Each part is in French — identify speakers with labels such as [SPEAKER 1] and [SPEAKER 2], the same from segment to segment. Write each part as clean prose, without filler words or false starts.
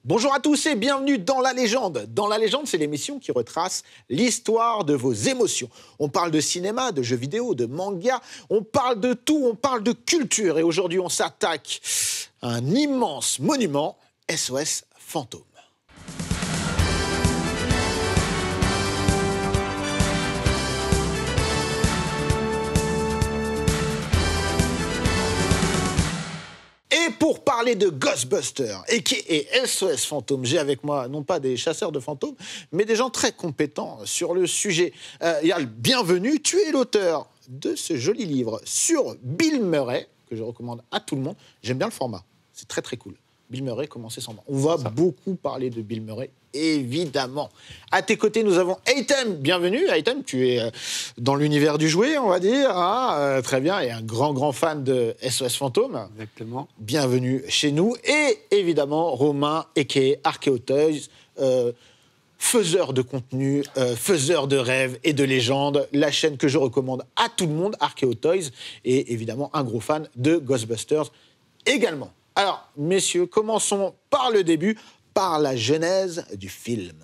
[SPEAKER 1] Bonjour à tous et bienvenue dans La Légende. Dans La Légende, c'est l'émission qui retrace l'histoire de vos émotions. On parle de cinéma, de jeux vidéo, de manga, on parle de tout, on parle de culture. Et aujourd'hui, on s'attaque à un immense monument, SOS Fantôme. Et pour parler de Ghostbusters et SOS Fantôme, j'ai avec moi non pas des chasseurs de fantômes, mais des gens très compétents sur le sujet. Yal, bienvenue, tu es l'auteur de ce joli livre sur Bill Murray, que je recommande à tout le monde. J'aime bien le format, c'est très très cool. Bill Murray, comment c'est sans moi. On va beaucoup parler de Bill Murray, évidemment. À tes côtés, nous avons Aitem. Bienvenue, Aitem. Tu es dans l'univers du jouet, on va dire. Hein, très bien, et un grand fan de SOS Fantôme.
[SPEAKER 2] Exactement.
[SPEAKER 1] Bienvenue chez nous. Et évidemment, Romain, a.k.a. Archeo Toys, faiseur de contenu, faiseur de rêves et de légendes. La chaîne que je recommande à tout le monde, Archeo Toys. Et évidemment, un gros fan de Ghostbusters également. Alors, messieurs, commençons par le début, par la genèse du film.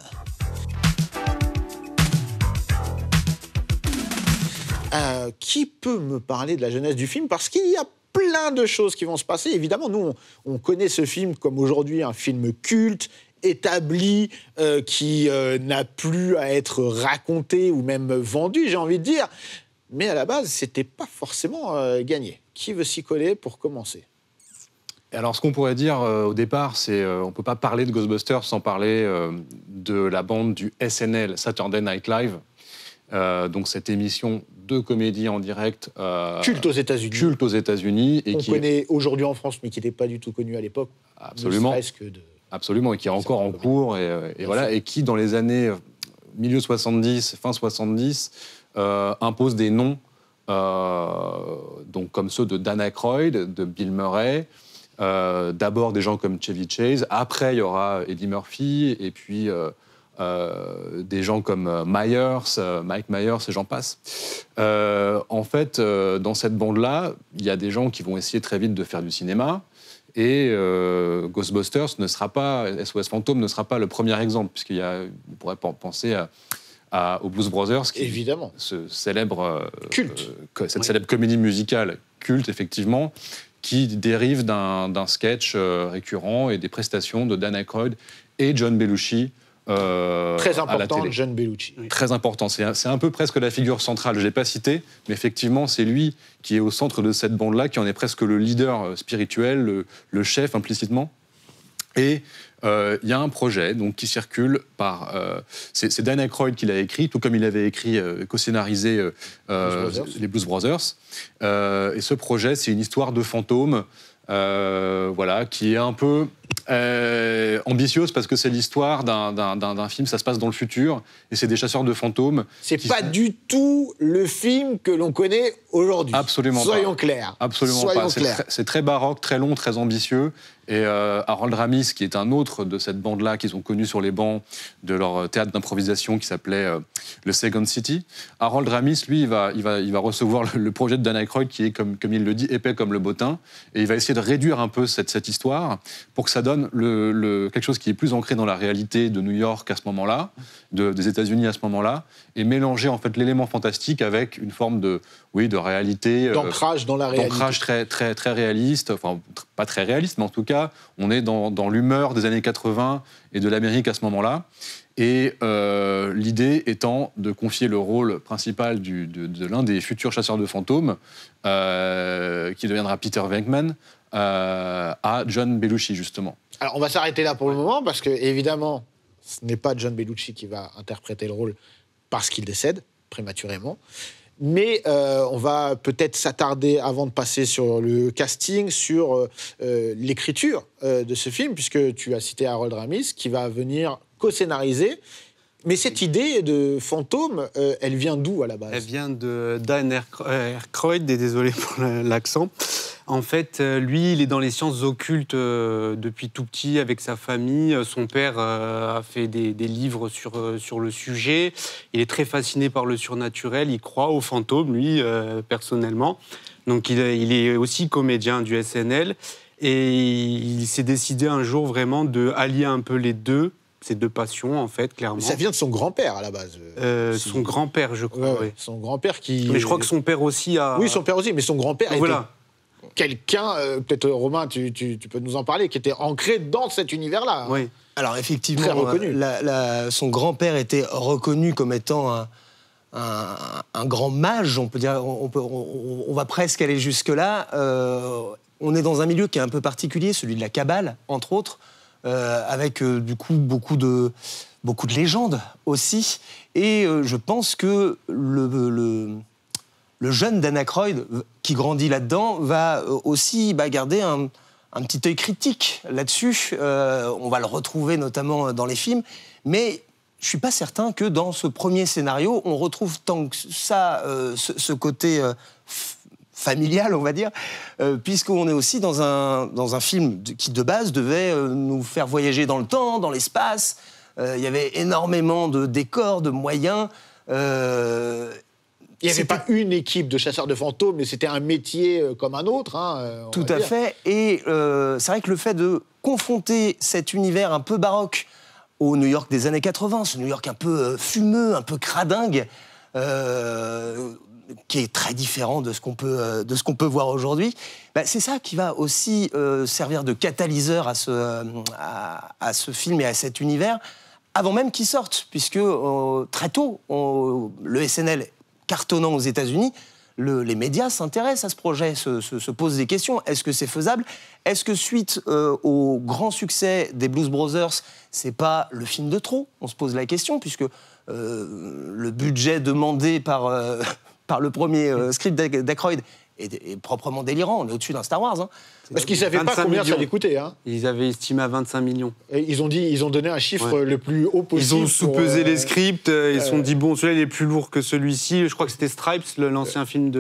[SPEAKER 1] Qui peut me parler de la genèse du film? Parce qu'il y a plein de choses qui vont se passer. Évidemment, nous, on connaît ce film comme aujourd'hui un film culte, établi, qui n'a plus à être raconté ou même vendu, j'ai envie de dire. Mais à la base, c'était pas forcément gagné. Qui veut s'y coller pour commencer?
[SPEAKER 2] Alors, ce qu'on pourrait dire au départ, c'est on ne peut pas parler de Ghostbusters sans parler de la bande du SNL, Saturday Night Live. Donc, cette émission de comédie en direct.
[SPEAKER 1] Culte aux États-Unis.
[SPEAKER 2] Culte aux États-Unis.
[SPEAKER 1] On connaît aujourd'hui en France, mais qui n'était pas du tout connu à l'époque.
[SPEAKER 2] Absolument. Absolument, et qui est encore en cours. Et voilà, et qui, dans les années milieu 70, fin 70, impose des noms, donc comme ceux de Dan Aykroyd, de Bill Murray. D'abord des gens comme Chevy Chase, après il y aura Eddie Murphy, et puis des gens comme Mike Myers, et j'en passe. En fait, dans cette bande-là, il y a des gens qui vont essayer très vite de faire du cinéma, et Ghostbusters ne sera pas, SOS Fantôme ne sera pas le premier exemple, on pourrait penser aux Blues Brothers, qui
[SPEAKER 1] évidemment,
[SPEAKER 2] ce célèbre
[SPEAKER 1] culte,
[SPEAKER 2] cette célèbre comédie musicale culte, effectivement, qui dérive d'un sketch récurrent et des prestations de Dan Aykroyd et John Belushi
[SPEAKER 1] très important,
[SPEAKER 2] à la télé.
[SPEAKER 1] John Belushi.
[SPEAKER 2] Oui. Très important. C'est un peu presque la figure centrale. Je ne l'ai pas cité, mais effectivement, c'est lui qui est au centre de cette bande-là, qui en est presque le leader spirituel, le chef implicitement. Et il y a un projet donc, qui circule par... c'est Dan Aykroyd qui l'a écrit, tout comme il avait écrit, co-scénarisé les Blues Brothers. Et ce projet, c'est une histoire de fantôme, voilà, qui est un peu ambitieuse, parce que c'est l'histoire d'un film, ça se passe dans le futur, et c'est des chasseurs de fantômes.
[SPEAKER 1] C'est pas du tout le film que l'on connaît aujourd'hui.
[SPEAKER 2] Absolument pas.
[SPEAKER 1] Soyons clairs.
[SPEAKER 2] Absolument pas. C'est très baroque, très long, très ambitieux. Et Harold Ramis, qui est un autre de cette bande-là qu'ils ont connu sur les bancs de leur théâtre d'improvisation qui s'appelait le Second City. Harold Ramis, lui, il va recevoir le projet de Dan Aykroyd qui est, comme il le dit, épais comme le bottin. Et il va essayer de réduire un peu cette histoire pour que ça donne quelque chose qui est plus ancré dans la réalité de New York à ce moment-là, des États-Unis à ce moment-là, et mélanger en fait l'élément fantastique avec une forme de réalité.
[SPEAKER 1] D'ancrage dans la réalité.
[SPEAKER 2] D'ancrage très réaliste, enfin pas très réaliste, mais en tout cas, on est dans l'humeur des années 80 et de l'Amérique à ce moment-là. Et l'idée étant de confier le rôle principal de l'un des futurs chasseurs de fantômes, qui deviendra Peter Venkman, à John Belushi, justement.
[SPEAKER 1] Alors, on va s'arrêter là pour le moment, parce que, évidemment, ce n'est pas John Belushi qui va interpréter le rôle parce qu'il décède prématurément. Mais on va peut-être s'attarder, avant de passer sur le casting, sur l'écriture de ce film, puisque tu as cité Harold Ramis, qui va venir co-scénariser. Mais cette idée de fantôme, elle vient d'où à la base?
[SPEAKER 3] Elle vient de Dan Aykroyd, et désolé pour l'accent. En fait, lui, il est dans les sciences occultes depuis tout petit avec sa famille. Son père a fait des livres sur le sujet. Il est très fasciné par le surnaturel. Il croit aux fantômes, lui, personnellement. Donc, il est aussi comédien du SNL. Et il s'est décidé un jour vraiment de allier un peu les deux, ces deux passions, en fait, clairement.
[SPEAKER 1] Mais ça vient de son grand-père, à la base.
[SPEAKER 3] Son grand-père, je crois, oui.
[SPEAKER 1] Son grand-père qui...
[SPEAKER 3] Mais je crois que son père aussi a...
[SPEAKER 1] Oui, son père aussi, mais son grand-père était quelqu'un, peut-être Romain, tu peux nous en parler, qui était ancré dans cet univers-là.
[SPEAKER 3] Oui.
[SPEAKER 4] Alors effectivement,
[SPEAKER 1] très reconnu.
[SPEAKER 4] Son grand-père était reconnu comme étant un grand mage, on peut dire, on va presque aller jusque-là. On est dans un milieu qui est un peu particulier, celui de la Kabbale, entre autres, avec du coup beaucoup de légendes aussi. Et je pense que le jeune Dan Aykroyd, qui grandit là-dedans, va aussi garder un petit œil critique là-dessus. On va le retrouver notamment dans les films. Mais je ne suis pas certain que dans ce premier scénario, on retrouve tant que ça ce côté familial, on va dire, puisqu'on est aussi dans un film qui, de base, devait nous faire voyager dans le temps, dans l'espace. Il y avait énormément de décors, de moyens.
[SPEAKER 1] Il n'y avait pas une équipe de chasseurs de fantômes, mais c'était un métier comme un autre.
[SPEAKER 4] Tout à fait. Et c'est vrai que le fait de confronter cet univers un peu baroque au New York des années 80, ce New York un peu fumeux, un peu cradingue, qui est très différent de ce qu'on peut voir aujourd'hui, c'est ça qui va aussi servir de catalyseur à ce film et à cet univers, avant même qu'il sorte, puisque très tôt, le SNL cartonnant aux États-Unis, les médias s'intéressent à ce projet, se posent des questions. Est-ce que c'est faisable ? Est-ce que suite au grand succès des Blues Brothers, c'est pas le film de trop ? On se pose la question, puisque le budget demandé par le premier script d'Aykroyd est proprement délirant. On est au-dessus d'un Star Wars. Hein.
[SPEAKER 1] Parce qu'ils ne savaient pas combien ça allait coûter. Hein.
[SPEAKER 3] Ils avaient estimé à 25 millions.
[SPEAKER 1] Et ils ont donné un chiffre le plus haut possible.
[SPEAKER 3] Ils ont sous-pesé les scripts, ils se sont dit, bon, celui-là, il est plus lourd que celui-ci. Je crois que c'était Stripes, l'ancien film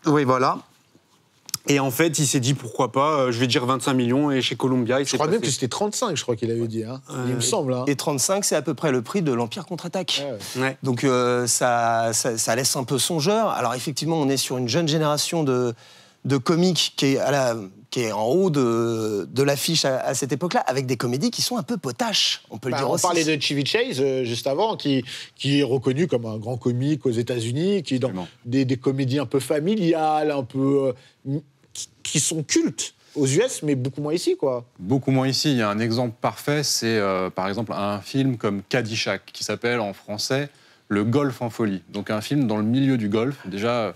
[SPEAKER 3] Oui, voilà. Et en fait, il s'est dit, pourquoi pas, je vais dire 25 millions, et chez Columbia,
[SPEAKER 1] je crois même que c'était 35, je crois qu'il avait dit. Hein. Il me semble. Hein.
[SPEAKER 4] Et 35, c'est à peu près le prix de l'Empire contre-attaque.
[SPEAKER 3] Ouais.
[SPEAKER 4] Donc ça laisse un peu songeur. Alors effectivement, on est sur une jeune génération de comiques qui est en haut de l'affiche à cette époque-là, avec des comédies qui sont un peu potaches, on peut le dire aussi.
[SPEAKER 1] On parlait de Chevy Chase juste avant, qui est reconnu comme un grand comique aux États-Unis, qui est dans des comédies un peu familiales, un peu qui sont cultes aux US, mais beaucoup moins ici, quoi.
[SPEAKER 2] Beaucoup moins ici. Il y a un exemple parfait, c'est par exemple un film comme Caddyshack, qui s'appelle en français Le Golf en folie. Donc un film dans le milieu du golf. Déjà,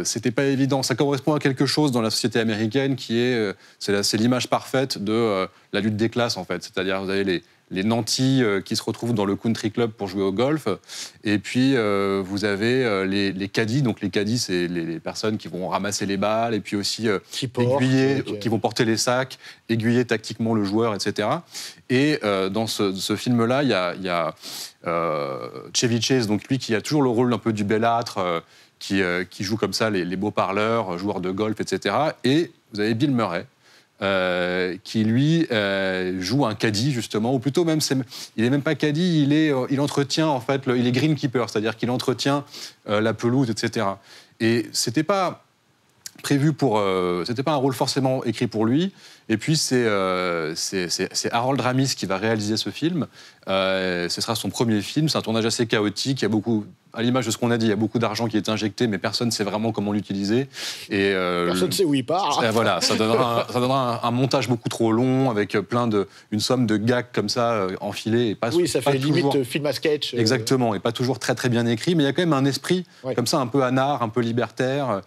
[SPEAKER 2] c'était pas évident. Ça correspond à quelque chose dans la société américaine qui est, c'est l'image parfaite de la lutte des classes, en fait. C'est-à-dire, vous avez les nantis qui se retrouvent dans le country club pour jouer au golf, et puis vous avez les caddies. Donc les caddies, c'est les personnes qui vont ramasser les balles, et puis aussi qui vont porter les sacs, aiguiller tactiquement le joueur, etc. Et dans ce film-là, il y a Chevy Chase, donc lui qui a toujours le rôle un peu du bellâtre, qui joue comme ça les beaux parleurs, joueurs de golf, etc. Et vous avez Bill Murray, qui lui joue un caddie justement, ou plutôt même il est même pas caddie, il entretient en fait, il est greenkeeper, c'est-à-dire qu'il entretient la pelouse, etc. Et c'était pas prévu c'était pas un rôle forcément écrit pour lui. Et puis c'est Harold Ramis qui va réaliser ce film. Ce sera son premier film. C'est un tournage assez chaotique. Il y a beaucoup, à l'image de ce qu'on a dit, il y a beaucoup d'argent qui est injecté, mais personne ne sait vraiment comment l'utiliser. Et
[SPEAKER 1] personne ne sait où il part.
[SPEAKER 2] Voilà, ça donnera un montage beaucoup trop long avec une somme de gags comme ça enfilés. Et pas,
[SPEAKER 1] oui, ça
[SPEAKER 2] pas
[SPEAKER 1] fait
[SPEAKER 2] toujours,
[SPEAKER 1] limite film à sketch.
[SPEAKER 2] Exactement, et pas toujours très très bien écrit, mais il y a quand même un esprit comme ça, un peu anard, un peu libertaire.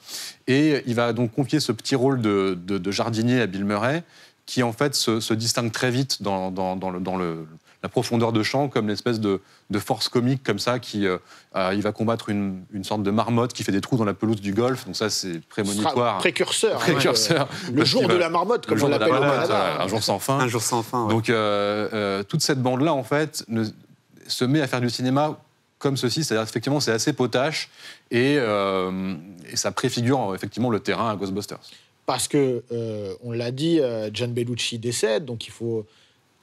[SPEAKER 2] Et il va donc confier ce petit rôle de jardinier à Bill Murray, qui en fait se distingue très vite dans la profondeur de champ, comme l'espèce de force comique comme ça, il va combattre une sorte de marmotte qui fait des trous dans la pelouse du golf, donc ça c'est prémonitoire.
[SPEAKER 1] Précurseur.
[SPEAKER 2] Le
[SPEAKER 1] jour de la marmotte, comme on l'appelle au Canada.
[SPEAKER 2] Un jour sans fin.
[SPEAKER 3] Un jour sans fin, ouais.
[SPEAKER 2] Donc toute cette bande-là, en fait, se met à faire du cinéma comme ceci, c'est-à-dire effectivement c'est assez potache, et ça préfigure effectivement le terrain à Ghostbusters.
[SPEAKER 1] Parce que, on l'a dit, John Bellucci décède, donc il faut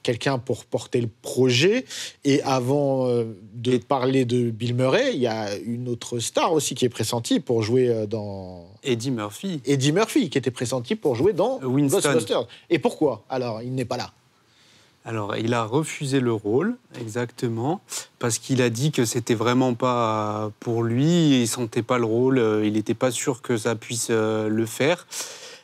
[SPEAKER 1] quelqu'un pour porter le projet. Et avant de parler de Bill Murray, il y a une autre star aussi qui est pressentie pour jouer dans...
[SPEAKER 3] Eddie Murphy.
[SPEAKER 1] Eddie Murphy, qui était pressenti pour jouer dans
[SPEAKER 3] Winston.
[SPEAKER 1] Ghostbusters. Et pourquoi, alors, il n'est pas là?
[SPEAKER 3] Alors, il a refusé le rôle, exactement, parce qu'il a dit que c'était vraiment pas pour lui, il sentait pas le rôle, il n'était pas sûr que ça puisse le faire.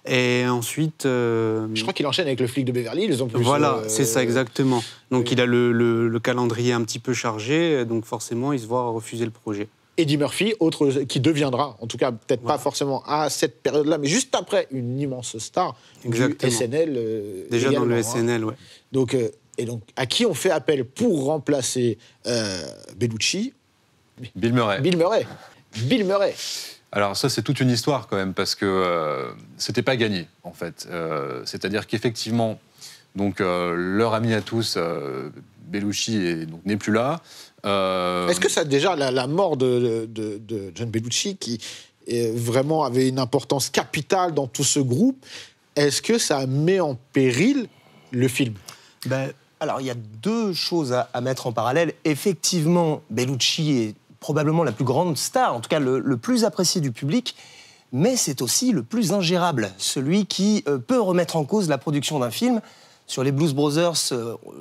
[SPEAKER 3] Et ensuite...
[SPEAKER 1] Je crois qu'il enchaîne avec le flic de Beverly Hills, en plus.
[SPEAKER 3] Voilà, c'est ça, exactement. Donc, il a le calendrier un petit peu chargé, donc forcément, il se voit refuser le projet.
[SPEAKER 1] Eddie Murphy, qui deviendra, en tout cas peut-être pas forcément à cette période-là, mais juste après, une immense star
[SPEAKER 3] Exactement.
[SPEAKER 1] du SNL.
[SPEAKER 3] Déjà dans le
[SPEAKER 1] également,
[SPEAKER 3] SNL, ouais.
[SPEAKER 1] Donc, et donc, à qui on fait appel pour remplacer Bellucci?
[SPEAKER 2] Bill Murray.
[SPEAKER 1] Bill Murray. Bill Murray.
[SPEAKER 2] Alors ça, c'est toute une histoire quand même, parce que c'était pas gagné, en fait. C'est-à-dire qu'effectivement, donc, leur ami à tous, Bellucci, n'est plus là.
[SPEAKER 1] Est-ce que ça, déjà, la mort de John Bellucci, qui vraiment avait une importance capitale dans tout ce groupe, est-ce que ça met en péril le film?
[SPEAKER 4] Alors, il y a deux choses à mettre en parallèle. Effectivement, Bellucci est probablement la plus grande star, en tout cas le plus apprécié du public, mais c'est aussi le plus ingérable, celui qui peut remettre en cause la production d'un film. Sur les Blues Brothers,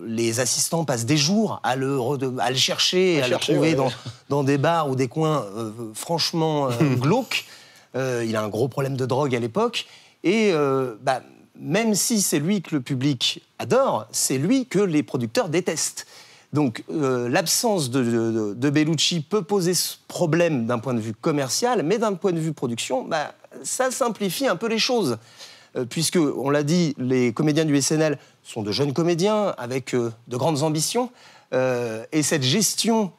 [SPEAKER 4] les assistants passent des jours à le chercher, à le trouver dans des bars ou des coins franchement glauques. Il a un gros problème de drogue à l'époque. Et même si c'est lui que le public adore, c'est lui que les producteurs détestent. Donc l'absence de Bellucci peut poser ce problème d'un point de vue commercial, mais d'un point de vue production, ça simplifie un peu les choses. Puisque, on l'a dit, les comédiens du SNL sont de jeunes comédiens avec de grandes ambitions. Et cette gestion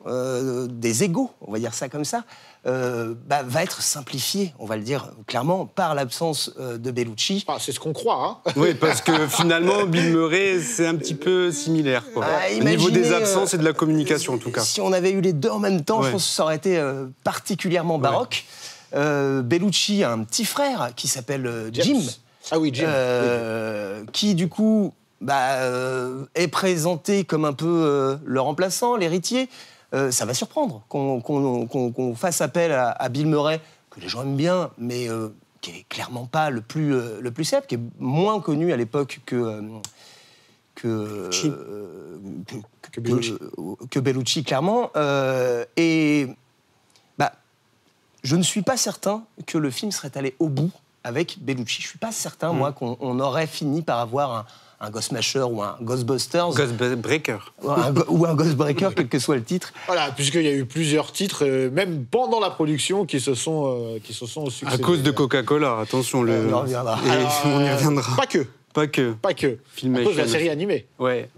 [SPEAKER 4] des égos, on va dire ça comme ça, va être simplifiée, on va le dire clairement, par l'absence de Bellucci.
[SPEAKER 1] C'est ce qu'on croit, hein.
[SPEAKER 3] Oui, parce que finalement, Bill Murray, c'est un petit peu similaire, quoi. Au niveau des absences et de la communication, en tout cas.
[SPEAKER 4] Si on avait eu les deux en même temps, je pense que ça aurait été particulièrement baroque. Bellucci a un petit frère qui s'appelle Jim.
[SPEAKER 1] Ah oui, Jim.
[SPEAKER 4] Qui, du coup, est présenté comme un peu le remplaçant, l'héritier. Ça va surprendre qu'on fasse appel à Bill Murray, que les gens aiment bien, mais qui n'est clairement pas le plus célèbre, qui est moins connu à l'époque que Bellucci, clairement. Et je ne suis pas certain que le film serait allé au bout avec Bellucci. Je ne suis pas certain, moi, qu'on aurait fini par avoir un Ghostmacher ou un Ghostbusters.
[SPEAKER 3] Ghostbreaker.
[SPEAKER 4] Ou un Ghostbreaker, quel que soit le titre.
[SPEAKER 1] Voilà, puisqu'il y a eu plusieurs titres, même pendant la production, qui se sont succédés.
[SPEAKER 3] À cause de Coca-Cola, attention.
[SPEAKER 4] On y reviendra.
[SPEAKER 3] On y reviendra.
[SPEAKER 1] Pas que.
[SPEAKER 3] Filmation.
[SPEAKER 1] À cause de la série animée.
[SPEAKER 3] Ouais.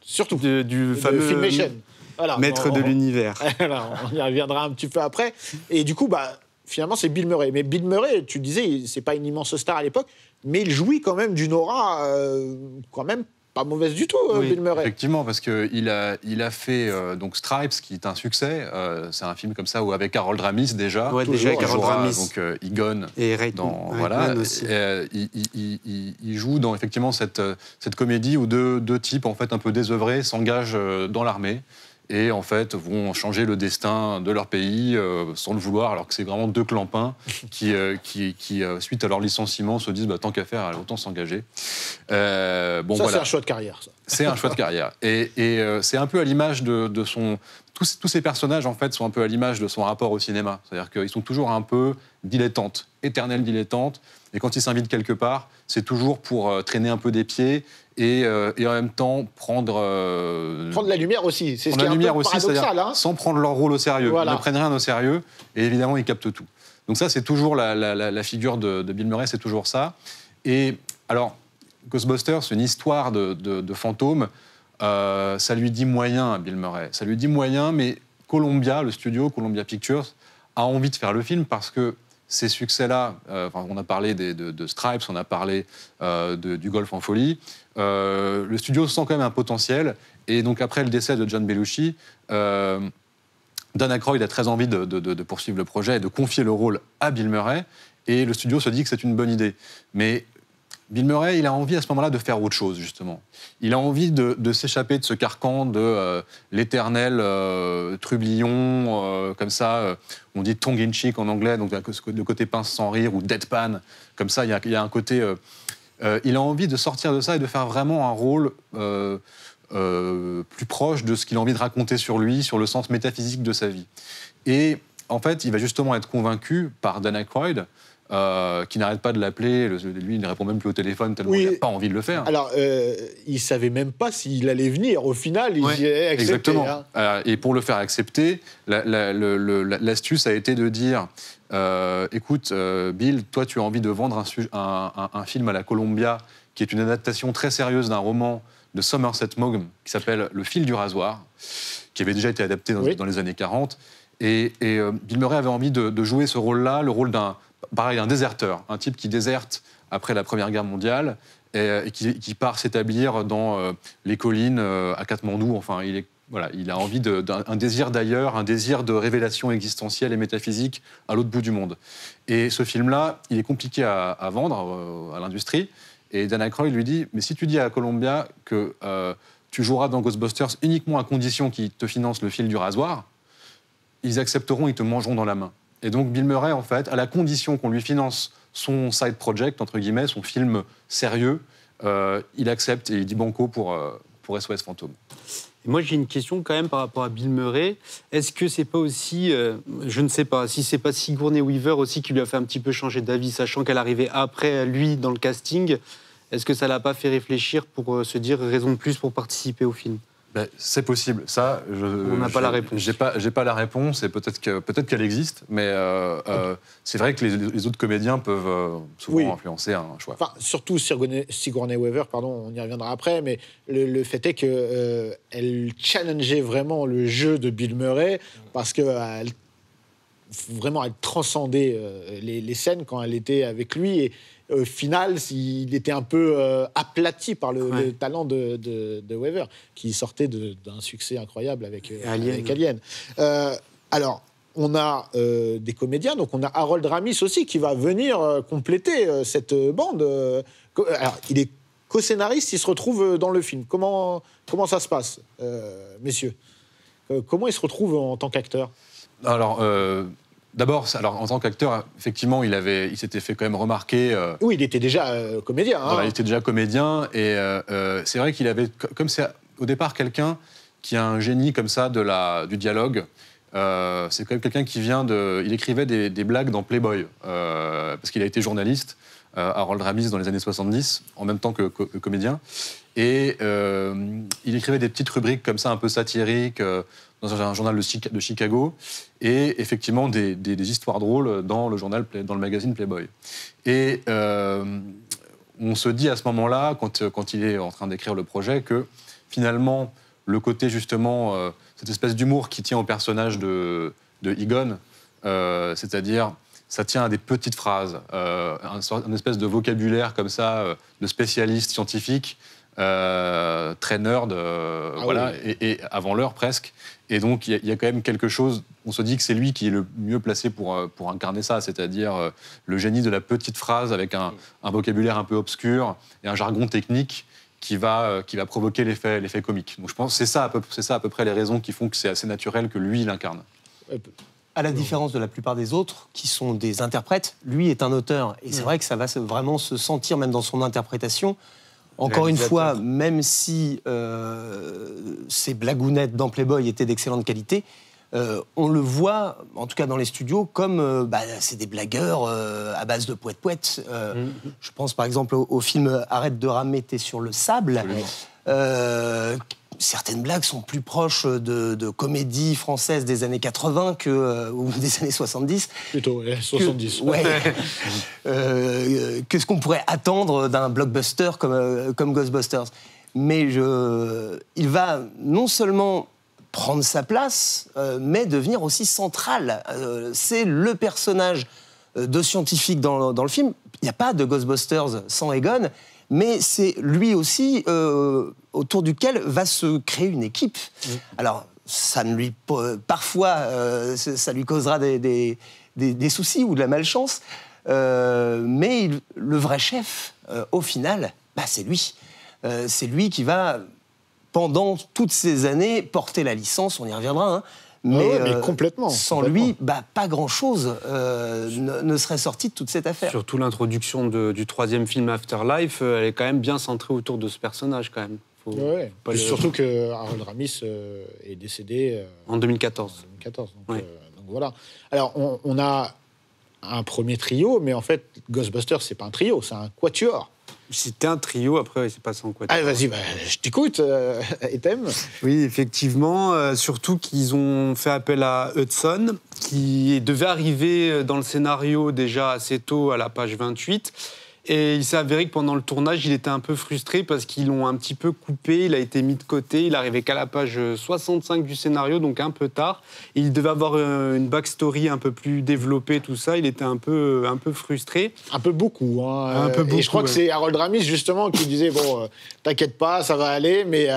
[SPEAKER 1] Surtout.
[SPEAKER 3] Du fameux
[SPEAKER 1] Filmation. Voilà,
[SPEAKER 3] maître de l'univers.
[SPEAKER 1] Alors, on y reviendra un petit peu après. Et du coup, finalement, c'est Bill Murray. Mais Bill Murray, tu disais, c'est pas une immense star à l'époque, mais il jouit quand même d'une aura quand même pas mauvaise du tout, Bill Murray.
[SPEAKER 2] Effectivement, parce qu'il a fait donc Stripes, qui est un succès. C'est un film comme ça, où avec Harold Ramis déjà.
[SPEAKER 3] Ouais, déjà avec Harold Ramis.
[SPEAKER 2] Donc Egon.
[SPEAKER 3] Et Ray
[SPEAKER 2] voilà. Il joue dans effectivement cette comédie où deux types en fait un peu désœuvrés s'engagent dans l'armée. Et en fait vont changer le destin de leur pays sans le vouloir, alors que c'est vraiment deux clampins qui suite à leur licenciement, se disent tant qu'à faire, autant s'engager.
[SPEAKER 1] C'est un choix de carrière, ça.
[SPEAKER 2] C'est un choix de carrière. Et c'est un peu à l'image de son... Tous ces personnages, en fait, sont un peu à l'image de son rapport au cinéma. C'est-à-dire qu'ils sont toujours un peu dilettantes, éternelles dilettantes. Et quand ils s'invitent quelque part, c'est toujours pour traîner un peu des pieds et en même temps prendre
[SPEAKER 1] la lumière aussi. C'est ce qui est un peu paradoxal, hein.
[SPEAKER 2] Sans prendre leur rôle au sérieux.
[SPEAKER 1] Voilà.
[SPEAKER 2] Ils ne prennent rien au sérieux et évidemment, ils captent tout. Donc ça, c'est toujours la figure de Bill Murray, c'est toujours ça. Et alors, Ghostbusters, c'est une histoire de fantôme. Ça lui dit moyen à Bill Murray. Ça lui dit moyen, mais le studio Columbia Pictures, a envie de faire le film parce que ces succès-là, on a parlé de Stripes, on a parlé du Golf en folie, le studio sent quand même un potentiel. Et donc après le décès de John Belushi, Dan Aykroyd a très envie de poursuivre le projet et de confier le rôle à Bill Murray. Et le studio se dit que c'est une bonne idée. Mais Bill Murray, il a envie à ce moment-là de faire autre chose, justement. Il a envie de s'échapper de ce carcan de l'éternel trublion, comme ça, on dit tongue-in-cheek en anglais, donc le côté pince sans rire, ou deadpan, comme ça, il y a un côté... il a envie de sortir de ça et de faire vraiment un rôle plus proche de ce qu'il a envie de raconter sur lui, sur le sens métaphysique de sa vie. Et en fait, il va justement être convaincu par Dan Aykroyd, qui n'arrête pas de l'appeler. Lui, il ne répond même plus au téléphone tellement il n'a pas envie de le faire.
[SPEAKER 1] Alors, il ne savait même pas s'il allait venir. Au final, il y a accepté.
[SPEAKER 2] Exactement. Et pour le faire accepter, l'astuce a été de dire écoute, Bill, toi, tu as envie de vendre un film à la Columbia qui est une adaptation très sérieuse d'un roman de Somerset Maugham qui s'appelle Le fil du rasoir, qui avait déjà été adapté dans les années 40. Et Bill Murray avait envie de jouer ce rôle-là, le rôle d'un déserteur, un type qui déserte après la Première Guerre mondiale et qui part s'établir dans les collines à Katmandou. Enfin, il a envie d'un désir d'ailleurs, un désir de révélation existentielle et métaphysique à l'autre bout du monde. Et ce film-là, il est compliqué à vendre à l'industrie. Et Dan Aykroyd lui dit, mais si tu dis à Columbia que tu joueras dans Ghostbusters uniquement à condition qu'ils te financent le fil du rasoir, ils accepteront, ils te mangeront dans la main. Et donc Bill Murray, en fait, à la condition qu'on lui finance son side project, entre guillemets, son film sérieux, il accepte et il dit banco pour SOS Fantôme.
[SPEAKER 3] Et moi, j'ai une question quand même par rapport à Bill Murray. Est-ce que c'est pas aussi, je ne sais pas, si c'est pas Sigourney Weaver aussi qui lui a fait un petit peu changer d'avis, sachant qu'elle arrivait après lui dans le casting, est-ce que ça l'a pas fait réfléchir pour se dire raison de plus pour participer au film ?
[SPEAKER 2] Ben, c'est possible. Ça,
[SPEAKER 3] on n'a pas la réponse.
[SPEAKER 2] J'ai pas la réponse et peut-être qu'elle existe, mais c'est vrai que les autres comédiens peuvent souvent influencer un choix.
[SPEAKER 1] Enfin, surtout Sigourney Weaver, pardon, on y reviendra après, mais le fait est qu'elle challengeait vraiment le jeu de Bill Murray parce qu'elle vraiment elle transcendait les scènes quand elle était avec lui et au final, il était un peu aplati par le talent de Weaver, qui sortait d'un succès incroyable avec Alien. Alors, on a des comédiens, donc on a Harold Ramis aussi, qui va venir compléter cette bande. Alors, il est co-scénariste, il se retrouve dans le film. Comment ça se passe, messieurs ? Comment il se retrouve en tant qu'acteur ?
[SPEAKER 2] Alors... D'abord, en tant qu'acteur, effectivement, il s'était fait quand même remarquer.
[SPEAKER 1] Oui, il était déjà comédien.
[SPEAKER 2] Voilà, il était déjà comédien, et c'est vrai qu'il avait, comme c'est au départ quelqu'un qui a un génie comme ça du dialogue. C'est quand même quelqu'un qui il écrivait des blagues dans Playboy, parce qu'il a été journaliste, Harold Ramis, dans les années 70, en même temps que comédien. Et il écrivait des petites rubriques comme ça, un peu satiriques, dans un journal de Chicago, et effectivement des histoires drôles dans le magazine Playboy. Et on se dit à ce moment-là, quand il est en train d'écrire le projet, que finalement, le côté justement, cette espèce d'humour qui tient au personnage de Egon, c'est-à-dire, ça tient à des petites phrases, un espèce de vocabulaire comme ça, de spécialiste scientifique, très nerd, voilà, oui. et avant l'heure presque. Et donc, il y a quand même quelque chose, on se dit que c'est lui qui est le mieux placé pour incarner ça, c'est-à-dire le génie de la petite phrase avec un vocabulaire un peu obscur et un jargon technique qui va provoquer l'effet comique. Donc je pense que c'est ça à peu près les raisons qui font que c'est assez naturel que lui, il incarne.
[SPEAKER 4] À la différence de la plupart des autres, qui sont des interprètes, lui est un auteur. Et c'est vrai que ça va vraiment se sentir, même dans son interprétation. Encore une fois, même si ces blagounettes dans Playboy étaient d'excellente qualité, on le voit, en tout cas dans les studios, comme c'est des blagueurs à base de poète-poète. Je pense par exemple au film « Arrête de ramer, t'es sur le sable ». Certaines blagues sont plus proches de comédies françaises des années 80 ou des années 70.
[SPEAKER 1] Plutôt, 70.
[SPEAKER 4] Que ce qu'on pourrait attendre d'un blockbuster comme Ghostbusters. Mais il va non seulement prendre sa place, mais devenir aussi central. C'est le personnage de scientifique dans le film. Il n'y a pas de Ghostbusters sans Egon, mais c'est lui aussi autour duquel va se créer une équipe. Alors, parfois, ça lui causera des soucis ou de la malchance, Mais le vrai chef, au final, c'est lui. C'est lui qui va, pendant toutes ces années, porter la licence, on y reviendra, hein.
[SPEAKER 1] Mais complètement.
[SPEAKER 4] Sans lui, pas grand-chose ne serait sorti de toute cette affaire.
[SPEAKER 3] Surtout l'introduction du troisième film Afterlife, elle est quand même bien centrée autour de ce personnage, quand même.
[SPEAKER 1] Surtout que Harold Ramis est décédé
[SPEAKER 3] en 2014.
[SPEAKER 1] Donc voilà. Alors, on a un premier trio, mais en fait, Ghostbusters, c'est pas un trio, c'est un quatuor.
[SPEAKER 3] C'était un trio, après, c'est passé en quatuor.
[SPEAKER 1] Allez, vas-y, je t'écoute, Etem.
[SPEAKER 3] Oui, effectivement, surtout qu'ils ont fait appel à Hudson, qui devait arriver dans le scénario déjà assez tôt, à la page 28. Et il s'est avéré que pendant le tournage, il était un peu frustré parce qu'ils l'ont un petit peu coupé, il a été mis de côté, il arrivait qu'à la page 65 du scénario, donc un peu tard. Il devait avoir une backstory un peu plus développée, tout ça, il était un peu frustré.
[SPEAKER 1] Un peu beaucoup, hein.
[SPEAKER 3] Un peu beaucoup,
[SPEAKER 1] et je crois que c'est Harold Ramis, justement, qui disait, bon, t'inquiète pas, ça va aller, mais...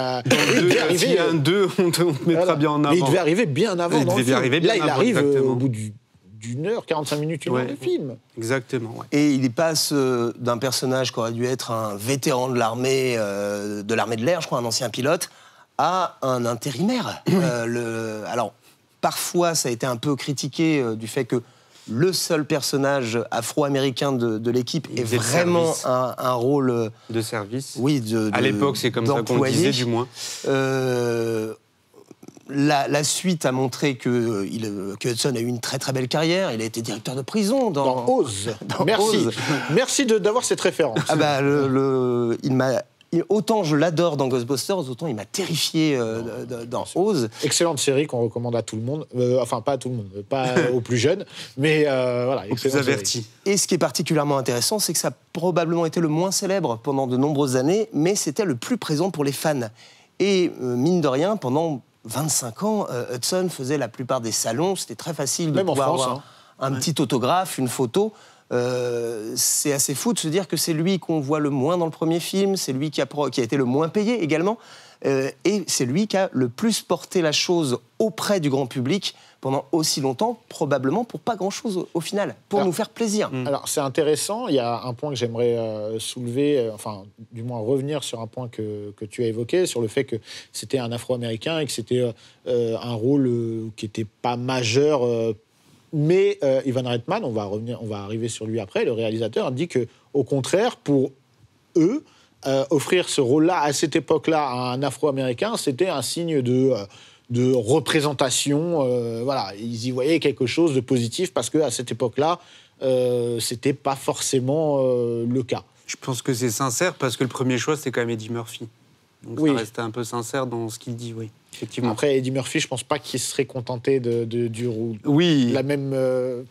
[SPEAKER 3] S'il y a un 2, on te mettra bien en avant.
[SPEAKER 1] Mais il devait arriver bien avant.
[SPEAKER 3] Il
[SPEAKER 1] arrive au bout d'une heure, 45 minutes, une heure de film.
[SPEAKER 3] Exactement, ouais.
[SPEAKER 4] Et il passe d'un personnage qui aurait dû être un vétéran de l'armée de l'air, je crois, un ancien pilote, à un intérimaire. Alors, parfois, ça a été un peu critiqué du fait que le seul personnage afro-américain de l'équipe ait vraiment un rôle...
[SPEAKER 3] de service.
[SPEAKER 4] Oui,
[SPEAKER 3] à l'époque, c'est comme ça qu'on le disait, du moins.
[SPEAKER 4] La suite a montré que Hudson a eu une très très belle carrière. Il a été directeur de prison dans
[SPEAKER 1] Oz. Merci. Merci d'avoir cette référence.
[SPEAKER 4] Autant je l'adore dans Ghostbusters, autant il m'a terrifié dans Oz.
[SPEAKER 1] Excellente série qu'on recommande à tout le monde. Enfin, pas à tout le monde, pas aux plus jeunes, mais voilà.
[SPEAKER 3] Aux plus avertis.
[SPEAKER 4] Et ce qui est particulièrement intéressant, c'est que ça a probablement été le moins célèbre pendant de nombreuses années, mais c'était le plus présent pour les fans. Et mine de rien, pendant 25 ans, Hudson faisait la plupart des salons. C'était très facile de pouvoir avoir un petit autographe, une photo. C'est assez fou de se dire que c'est lui qu'on voit le moins dans le premier film, c'est lui qui a été le moins payé également, et c'est lui qui a le plus porté la chose auprès du grand public pendant aussi longtemps, probablement pour pas grand-chose au final, pour nous faire plaisir.
[SPEAKER 1] Alors, c'est intéressant. Il y a un point que j'aimerais soulever, enfin, du moins revenir sur un point que tu as évoqué, sur le fait que c'était un Afro-Américain et que c'était un rôle qui n'était pas majeur. Mais Ivan Reitman, on va arriver sur lui après, le réalisateur, dit qu'au contraire, pour eux, offrir ce rôle-là, à cette époque-là, à un Afro-Américain, c'était un signe de représentation. Voilà, ils y voyaient quelque chose de positif parce qu'à cette époque-là, c'était pas forcément le cas.
[SPEAKER 3] Je pense que c'est sincère parce que le premier choix, c'était quand même Eddie Murphy. Donc ça restait un peu sincère dans ce qu'il dit, oui. Effectivement.
[SPEAKER 1] Après, Eddie Murphy, je pense pas qu'il serait contenté du rôle.
[SPEAKER 3] Oui.
[SPEAKER 1] La même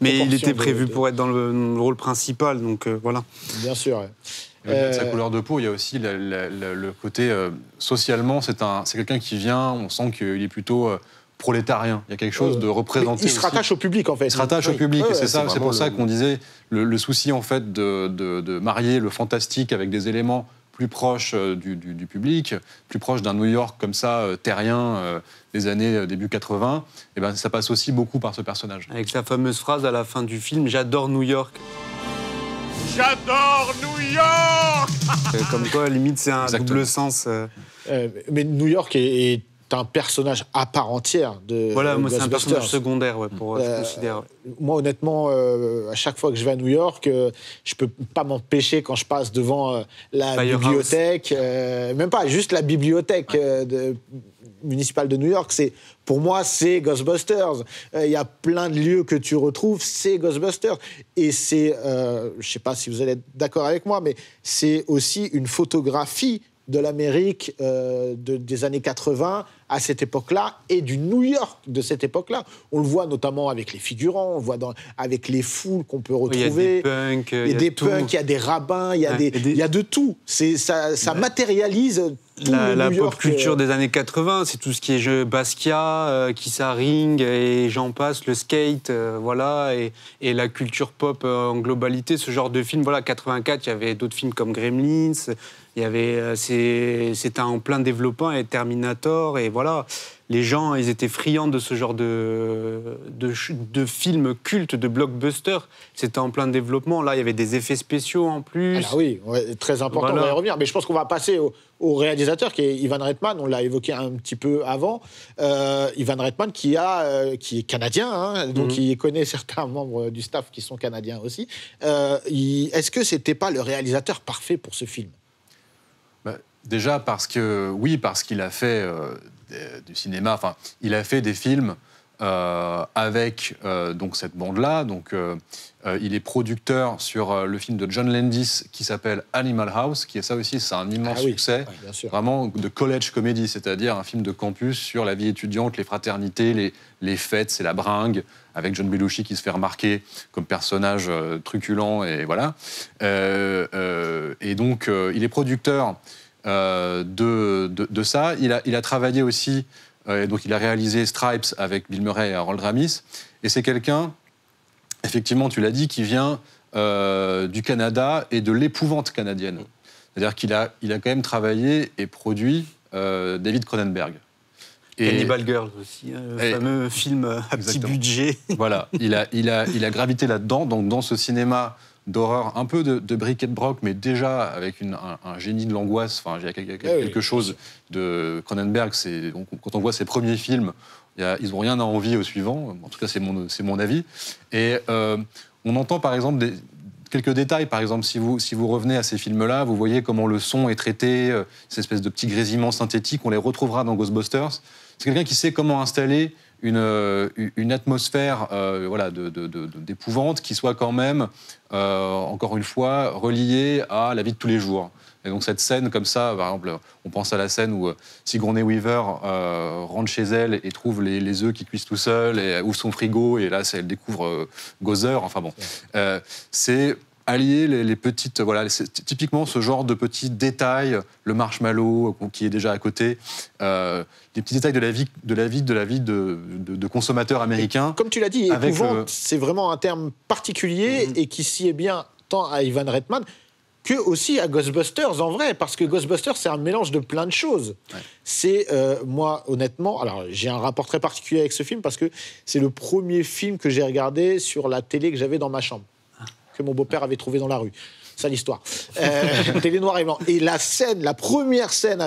[SPEAKER 3] mais il était prévu pour être dans le rôle principal, donc voilà.
[SPEAKER 1] Bien sûr. Ouais.
[SPEAKER 2] Au-delà de sa couleur de peau, il y a aussi le côté socialement, c'est quelqu'un qui vient, on sent qu'il est plutôt prolétarien. Il y a quelque chose de représenté.
[SPEAKER 1] Il se rattache au public, en fait.
[SPEAKER 2] Il se rattache au public, et c'est pour ça qu'on disait le souci, en fait, de marier le fantastique avec des éléments plus proche du public, plus proche d'un New York comme ça, terrien, des années début 80, et ben ça passe aussi beaucoup par ce personnage.
[SPEAKER 3] Avec sa fameuse phrase à la fin du film, « J'adore New York ».
[SPEAKER 5] J'adore New York.
[SPEAKER 3] Comme quoi, limite, c'est un double sens.
[SPEAKER 1] Mais New York est un personnage à part entière de
[SPEAKER 3] Voilà, moi, c'est un
[SPEAKER 1] Ghostbusters.
[SPEAKER 3] personnage secondaire, pour je considère.
[SPEAKER 1] Moi, honnêtement, à chaque fois que je vais à New York, je peux pas m'empêcher, quand je passe devant la bibliothèque, même pas, juste la bibliothèque municipale de New York, pour moi, c'est Ghostbusters. Il y a plein de lieux que tu retrouves, c'est Ghostbusters. Et c'est, je sais pas si vous allez être d'accord avec moi, mais c'est aussi une photographie de l'Amérique des années 80 à cette époque-là et du New York de cette époque-là. On le voit notamment avec les figurants, on le voit avec les foules qu'on peut retrouver.
[SPEAKER 3] Il y a des punks,
[SPEAKER 1] il y a des rabbins, il y a de tout. Ça matérialise tout
[SPEAKER 3] la
[SPEAKER 1] New York,
[SPEAKER 3] pop culture des années 80, c'est tout ce qui est jeu Basquiat, Kiss Haring et j'en passe, le skate, voilà, et la culture pop en globalité, ce genre de film. Voilà, 84, il y avait d'autres films comme Gremlins. C'était en plein développement, et Terminator, et voilà. Les gens, ils étaient friands de ce genre de films cultes, de blockbusters. C'était en plein développement. Là, il y avait des effets spéciaux en plus.
[SPEAKER 1] Alors oui, très important, on va y revenir. Mais je pense qu'on va passer au réalisateur, qui est Ivan Reitman. On l'a évoqué un petit peu avant. Ivan Reitman, qui est canadien, hein, donc il connaît certains membres du staff qui sont canadiens aussi. Est-ce que c'était pas le réalisateur parfait pour ce film ?
[SPEAKER 2] Déjà parce qu'il a fait du cinéma. Enfin, il a fait des films avec donc cette bande-là. Donc, il est producteur sur le film de John Landis qui s'appelle Animal House, qui est ça aussi, c'est un immense succès, vraiment de college comedy, c'est-à-dire un film de campus sur la vie étudiante, les fraternités, les fêtes, c'est la bringue, avec John Belushi qui se fait remarquer comme personnage truculent et voilà. Et donc, il est producteur de ça. Il a travaillé aussi, donc il a réalisé Stripes avec Bill Murray et Harold Ramis. Et c'est quelqu'un, effectivement, tu l'as dit, qui vient du Canada et de l'épouvante canadienne. C'est-à-dire qu'il a quand même travaillé et produit David Cronenberg.
[SPEAKER 3] Et Cannibal Girls aussi, le fameux film à petit budget.
[SPEAKER 2] Voilà, il a gravité là-dedans, donc dans ce cinéma d'horreur, un peu de bric et de broc, mais déjà avec un génie de l'angoisse. Enfin, il y a quelque chose de Cronenberg. Donc, quand on voit ses premiers films, ils n'ont rien à envier au suivant. En tout cas, c'est mon avis. Et on entend par exemple quelques détails. Par exemple, si vous revenez à ces films-là, vous voyez comment le son est traité, ces espèces de petits grésillements synthétiques. On les retrouvera dans Ghostbusters. C'est quelqu'un qui sait comment installer une atmosphère d'épouvante qui soit quand même, encore une fois, reliée à la vie de tous les jours. Et donc cette scène comme ça, par exemple, on pense à la scène où Sigourney Weaver rentre chez elle et trouve les œufs qui cuisent tout seuls, et ouvre son frigo, et là, elle découvre Gozer. Enfin bon, c'est allier les petites... Voilà, c'est typiquement ce genre de petits détails, le marshmallow qui est déjà à côté, des petits détails de la vie de consommateurs américains.
[SPEAKER 1] Comme tu l'as dit, épouvante, c'est vraiment un terme particulier et qui sied bien tant à Ivan Reitman que aussi à Ghostbusters, en vrai, parce que Ghostbusters, c'est un mélange de plein de choses. Ouais. C'est, moi, honnêtement, alors j'ai un rapport très particulier avec ce film parce que c'est le premier film que j'ai regardé sur la télé que j'avais dans ma chambre, que mon beau-père avait trouvé dans la rue. Ça, l'histoire. Télé noir et blanc. Et la première scène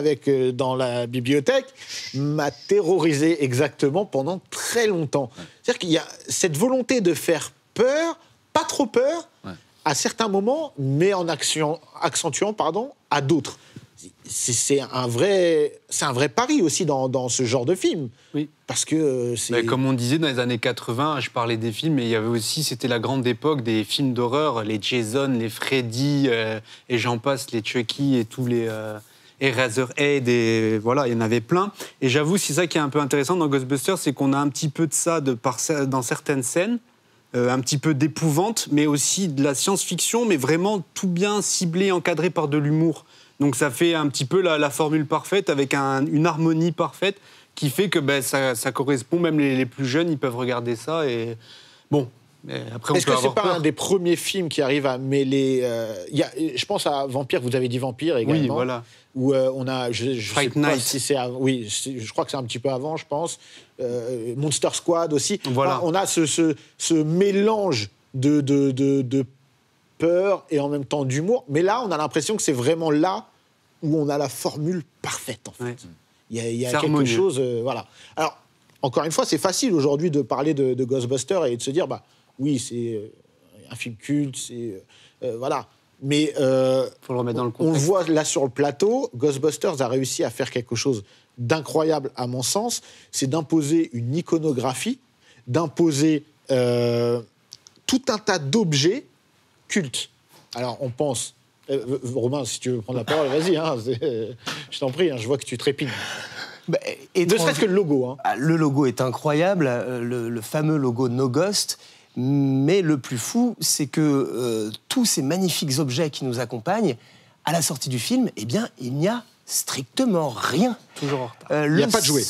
[SPEAKER 1] dans la bibliothèque m'a terrorisé exactement pendant très longtemps. C'est-à-dire qu'il y a cette volonté de faire peur, pas trop peur, à certains moments, mais en accentuant à d'autres. C'est un vrai pari aussi dans ce genre de film. Oui. Parce que c'est...
[SPEAKER 3] Comme on disait, dans les années 80, je parlais des films, mais il y avait aussi, c'était la grande époque des films d'horreur, les Jason, les Freddy, et j'en passe, les Chucky et tous les... Eraserhead, et voilà, il y en avait plein. Et j'avoue, c'est ça qui est un peu intéressant dans Ghostbusters, c'est qu'on a un petit peu de ça dans certaines scènes, un petit peu d'épouvante, mais aussi de la science-fiction, mais vraiment tout bien ciblé, encadré par de l'humour. Donc ça fait un petit peu la formule parfaite, avec une harmonie parfaite, qui fait que ça correspond, même les plus jeunes, ils peuvent regarder ça, et bon... Après,
[SPEAKER 1] est-ce que c'est pas un des premiers films qui arrive à mêler... je pense à Vampire, vous avez dit Vampire également.
[SPEAKER 3] Oui, voilà.
[SPEAKER 1] Où on a... Je
[SPEAKER 3] Fright
[SPEAKER 1] sais pas
[SPEAKER 3] Night.
[SPEAKER 1] si c'est... Oui, je crois que c'est un petit peu avant, je pense. Monster Squad aussi.
[SPEAKER 3] Voilà.
[SPEAKER 1] On a ce mélange de peur et en même temps d'humour. Mais là, on a l'impression que c'est vraiment là où on a la formule parfaite, en fait. Ouais. Il y a quelque harmonieux. Chose... voilà. Alors, encore une fois, c'est facile aujourd'hui de parler de Ghostbusters et de se dire... oui, c'est un film culte, c'est... voilà. Mais
[SPEAKER 3] faut le remettre dans le contexte.
[SPEAKER 1] On le voit là sur le plateau, Ghostbusters a réussi à faire quelque chose d'incroyable, à mon sens. C'est d'imposer une iconographie, d'imposer tout un tas d'objets cultes. Alors, on pense... Romain, si tu veux prendre la parole, vas-y. Hein, je t'en prie, je vois que tu trépignes. Ne serait-ce que le logo. Hein.
[SPEAKER 4] Le logo est incroyable, le fameux logo No Ghost. Mais le plus fou, c'est que tous ces magnifiques objets qui nous accompagnent, à la sortie du film, eh bien, il n'y a strictement rien.
[SPEAKER 3] Toujours en retard.
[SPEAKER 1] Il n'y a pas de jouets.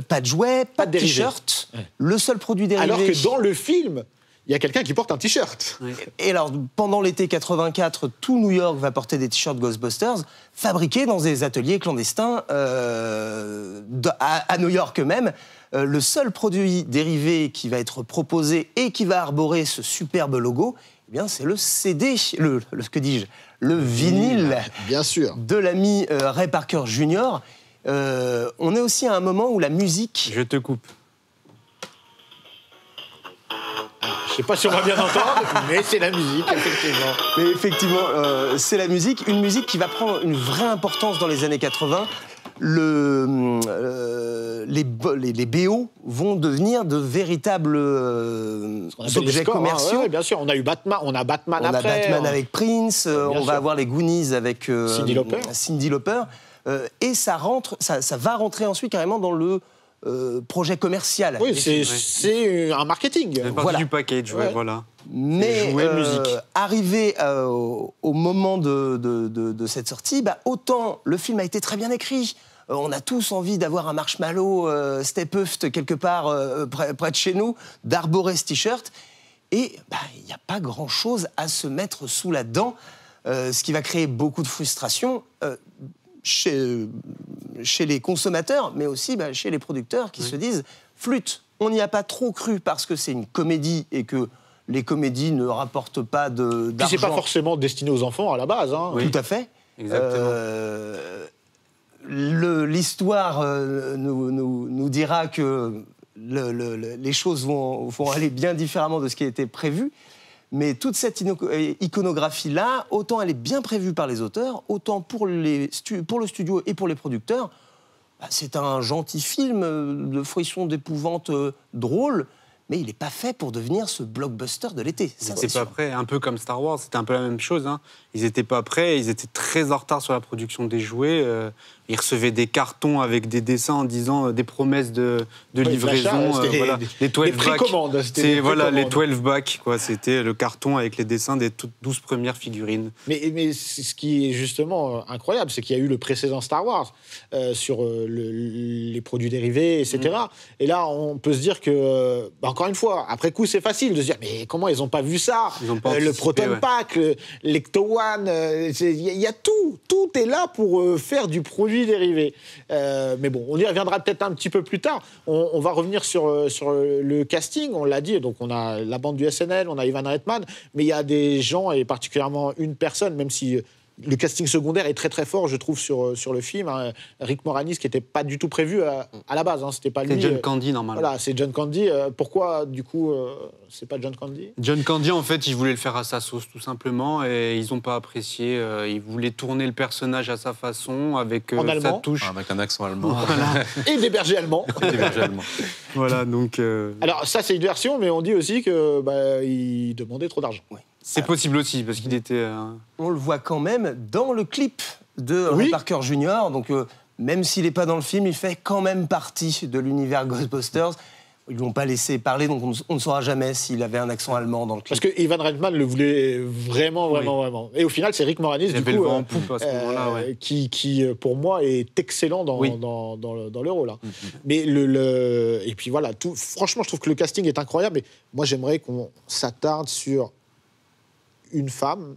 [SPEAKER 4] Pas de jouets, pas de t-shirt. Ouais. Le seul produit dérivé...
[SPEAKER 1] Alors que dans le film, il y a quelqu'un qui porte un t-shirt.
[SPEAKER 3] Oui.
[SPEAKER 4] Et alors, pendant l'été 84, tout New York va porter des t-shirts Ghostbusters fabriqués dans des ateliers clandestins à New York même. Le seul produit dérivé qui va être proposé et qui va arborer ce superbe logo, eh bien, c'est le CD, le vinyle
[SPEAKER 1] Bien sûr.
[SPEAKER 4] de l'ami Ray Parker Jr. On est aussi à un moment où la musique...
[SPEAKER 3] Je te coupe.
[SPEAKER 1] Je sais pas si on va bien entendre, mais c'est la musique, effectivement.
[SPEAKER 4] Mais effectivement, c'est la musique, une musique qui va prendre une vraie importance dans les années 80. Les BO vont devenir de véritables objets commerciaux.
[SPEAKER 1] Bien sûr, on a Batman après.
[SPEAKER 4] On a Batman avec Prince, on
[SPEAKER 1] sûr.
[SPEAKER 4] va avoir les Goonies avec
[SPEAKER 1] Cyndi Lauper.
[SPEAKER 4] Et ça va rentrer ensuite carrément dans le projet commercial.
[SPEAKER 1] Oui, c'est un marketing.
[SPEAKER 3] C'est partie
[SPEAKER 4] Voilà.
[SPEAKER 3] du package,
[SPEAKER 1] Ouais.
[SPEAKER 3] voilà.
[SPEAKER 4] Mais
[SPEAKER 3] jouets, musique.
[SPEAKER 4] arrivé au moment de cette sortie, autant le film a été très bien écrit. On a tous envie d'avoir un marshmallow Stephuft quelque part près de chez nous, d'arborer ce t-shirt. Et il n'y a pas grand-chose à se mettre sous la dent, ce qui va créer beaucoup de frustration chez les consommateurs, mais aussi chez les producteurs qui se disent « Flûte, on n'y a pas trop cru parce que c'est une comédie et que les comédies ne rapportent pas d'argent. »
[SPEAKER 1] Puis c'est pas forcément destiné aux enfants à la base. Hein.
[SPEAKER 3] Oui.
[SPEAKER 4] Tout à fait.
[SPEAKER 3] Exactement.
[SPEAKER 4] L'histoire nous dira que les choses vont aller bien différemment de ce qui a été prévu. Mais toute cette iconographie-là, autant elle est bien prévue par les auteurs, autant pour le studio et pour les producteurs, c'est un gentil film de frisson d'épouvante drôle, mais il n'est pas fait pour devenir ce blockbuster de l'été.
[SPEAKER 3] Ils n'étaient pas prêts, un peu comme Star Wars, c'était un peu la même chose. Hein. Ils n'étaient pas prêts, ils étaient très en retard sur la production des jouets. Ils recevaient des cartons avec des dessins en disant des promesses de livraison.
[SPEAKER 1] C'était
[SPEAKER 3] les 12
[SPEAKER 1] des précommandes.
[SPEAKER 3] bacs.
[SPEAKER 1] C'était
[SPEAKER 3] Les 12 bacs, quoi. C'était le carton avec les dessins des 12 premières figurines.
[SPEAKER 1] Mais ce qui est justement incroyable, c'est qu'il y a eu le précédent Star Wars sur les produits dérivés, etc. Et là, on peut se dire que, encore une fois, après coup, c'est facile de se dire mais comment ils n'ont pas vu ça?
[SPEAKER 3] Ils ont pas
[SPEAKER 1] le
[SPEAKER 3] anticipé,
[SPEAKER 1] Proton
[SPEAKER 3] ouais.
[SPEAKER 1] Pack, l'Ecto One, il y a tout. Tout est là pour faire du produit dérivé. Mais bon, on y reviendra peut-être un petit peu plus tard. On va revenir sur le casting, on l'a dit. Donc on a la bande du SNL, on a Ivan Reitman, mais il y a des gens, et particulièrement une personne, même si le casting secondaire est très très fort, je trouve, sur le film. Hein. Rick Moranis, qui n'était pas du tout prévu à la base. Hein. C'était pas lui.
[SPEAKER 3] C'est John Candy, normalement.
[SPEAKER 1] Voilà, c'est John Candy. Pourquoi, du coup, c'est pas John Candy?
[SPEAKER 3] John Candy, en fait, il voulait le faire à sa sauce, tout simplement, et ils n'ont pas apprécié. Il voulait tourner le personnage à sa façon, avec
[SPEAKER 1] En
[SPEAKER 3] sa
[SPEAKER 1] allemand.
[SPEAKER 3] touche.
[SPEAKER 2] Avec un accent allemand.
[SPEAKER 1] Et des bergers allemands.
[SPEAKER 2] Des bergers allemands.
[SPEAKER 3] Voilà, donc...
[SPEAKER 1] Alors ça, c'est une version, mais on dit aussi qu'il demandait trop d'argent.
[SPEAKER 3] c'est possible aussi, parce qu'il était...
[SPEAKER 4] On le voit quand même dans le clip de
[SPEAKER 1] Oui.
[SPEAKER 4] Ray Parker Jr. Donc, même s'il n'est pas dans le film, il fait quand même partie de l'univers Ghostbusters. Ils ne l'ont pas laissé parler, donc on ne saura jamais s'il avait un accent allemand dans le clip.
[SPEAKER 1] Parce que Ivan Reitman le voulait vraiment. Et au final, c'est Rick Moranis,
[SPEAKER 3] Il
[SPEAKER 1] du
[SPEAKER 3] avait le
[SPEAKER 1] coup,
[SPEAKER 3] vent en poupe à ce moment-là, ouais.
[SPEAKER 1] qui, pour moi, est excellent dans le rôle. Hein. Mais et puis voilà, franchement, je trouve que le casting est incroyable. Mais moi, j'aimerais qu'on s'attarde sur une femme,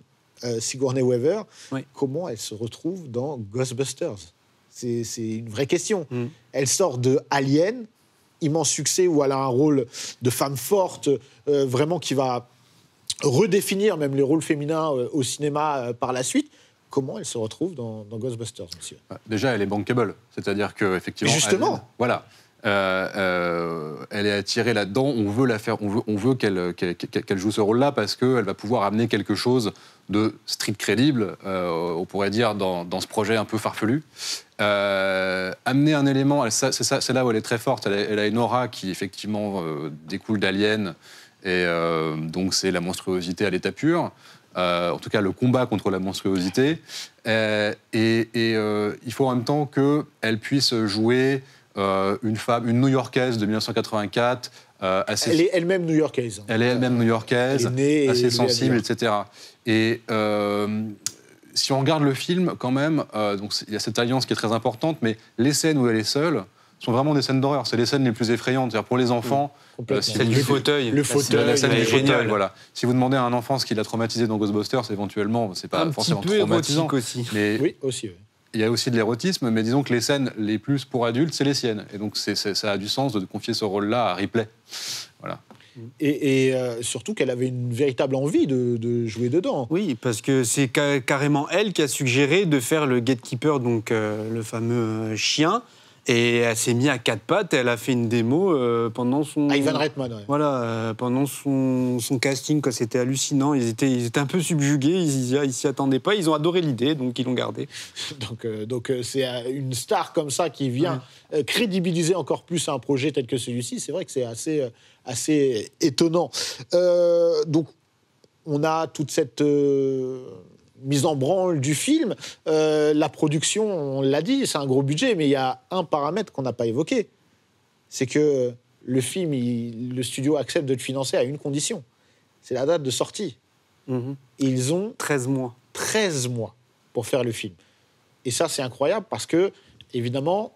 [SPEAKER 1] Sigourney Weaver,
[SPEAKER 3] Oui.
[SPEAKER 1] comment elle se retrouve dans Ghostbusters. C'est une vraie question. Elle sort de Alien, immense succès, où elle a un rôle de femme forte, vraiment qui va redéfinir même les rôles féminins au cinéma par la suite. Comment elle se retrouve dans Ghostbusters, monsieur?
[SPEAKER 2] Déjà, elle est bankable. C'est-à-dire qu'effectivement...
[SPEAKER 1] Mais justement.
[SPEAKER 2] Voilà. Elle est attirée là-dedans. On veut la faire. On veut qu'elle joue ce rôle-là parce qu'elle va pouvoir amener quelque chose de street crédible, on pourrait dire, dans ce projet un peu farfelu. Amener un élément, c'est là où elle est très forte. Elle a une aura qui effectivement découle d'Alien, et donc c'est la monstruosité à l'état pur. En tout cas, le combat contre la monstruosité. Et il faut en même temps qu'elle puisse jouer une femme, une New-Yorkaise de 1984.
[SPEAKER 1] Elle est elle-même new-yorkaise.
[SPEAKER 2] Elle est elle-même new-yorkaise,
[SPEAKER 1] Elle est née
[SPEAKER 2] assez
[SPEAKER 1] et
[SPEAKER 2] sensible,
[SPEAKER 1] élevée.
[SPEAKER 2] etc. Et si on regarde le film, quand même, donc il y a cette alliance qui est très importante, mais les scènes où elle est seule sont vraiment des scènes d'horreur. C'est les scènes les plus effrayantes. C'est-à-dire pour les enfants,
[SPEAKER 3] Celle du fauteuil.
[SPEAKER 1] Le fauteuil,
[SPEAKER 2] la scène
[SPEAKER 3] elle
[SPEAKER 2] du
[SPEAKER 3] est
[SPEAKER 2] fauteuil,
[SPEAKER 3] géniale.
[SPEAKER 2] voilà. Si vous demandez à un enfant ce qu'il a traumatisé dans Ghostbusters, éventuellement, c'est pas
[SPEAKER 3] Un petit
[SPEAKER 2] forcément
[SPEAKER 3] peu
[SPEAKER 2] traumatisant.
[SPEAKER 3] érotique aussi.
[SPEAKER 2] Mais
[SPEAKER 1] Oui, aussi. Oui.
[SPEAKER 2] il y a aussi de l'érotisme, mais disons que les scènes les plus pour adultes, c'est les siennes. Et donc ça a du sens de confier ce rôle-là à Ripley. Voilà.
[SPEAKER 1] Et surtout qu'elle avait une véritable envie de jouer dedans.
[SPEAKER 3] Oui, parce que c'est carrément elle qui a suggéré de faire le gatekeeper, donc le fameux chien. Et elle s'est mise à quatre pattes et elle a fait une démo pendant son...
[SPEAKER 1] Ivan Reitman, ouais.
[SPEAKER 3] Voilà, pendant son casting, quoi. C'était hallucinant. Ils étaient un peu subjugués, ils s'y attendaient pas. Ils ont adoré l'idée, donc ils l'ont gardée.
[SPEAKER 1] Donc c'est une star comme ça qui vient crédibiliser encore plus un projet tel que celui-ci. C'est vrai que c'est assez étonnant. Donc on a toute cette mise en branle du film. La production, on l'a dit, c'est un gros budget, mais il y a un paramètre qu'on n'a pas évoqué. C'est que le film, le studio accepte de le financer à une condition. C'est la date de sortie.
[SPEAKER 3] Mhm.
[SPEAKER 1] Et ils ont
[SPEAKER 3] 13 mois.
[SPEAKER 1] 13 mois pour faire le film. Et ça, c'est incroyable parce que, évidemment,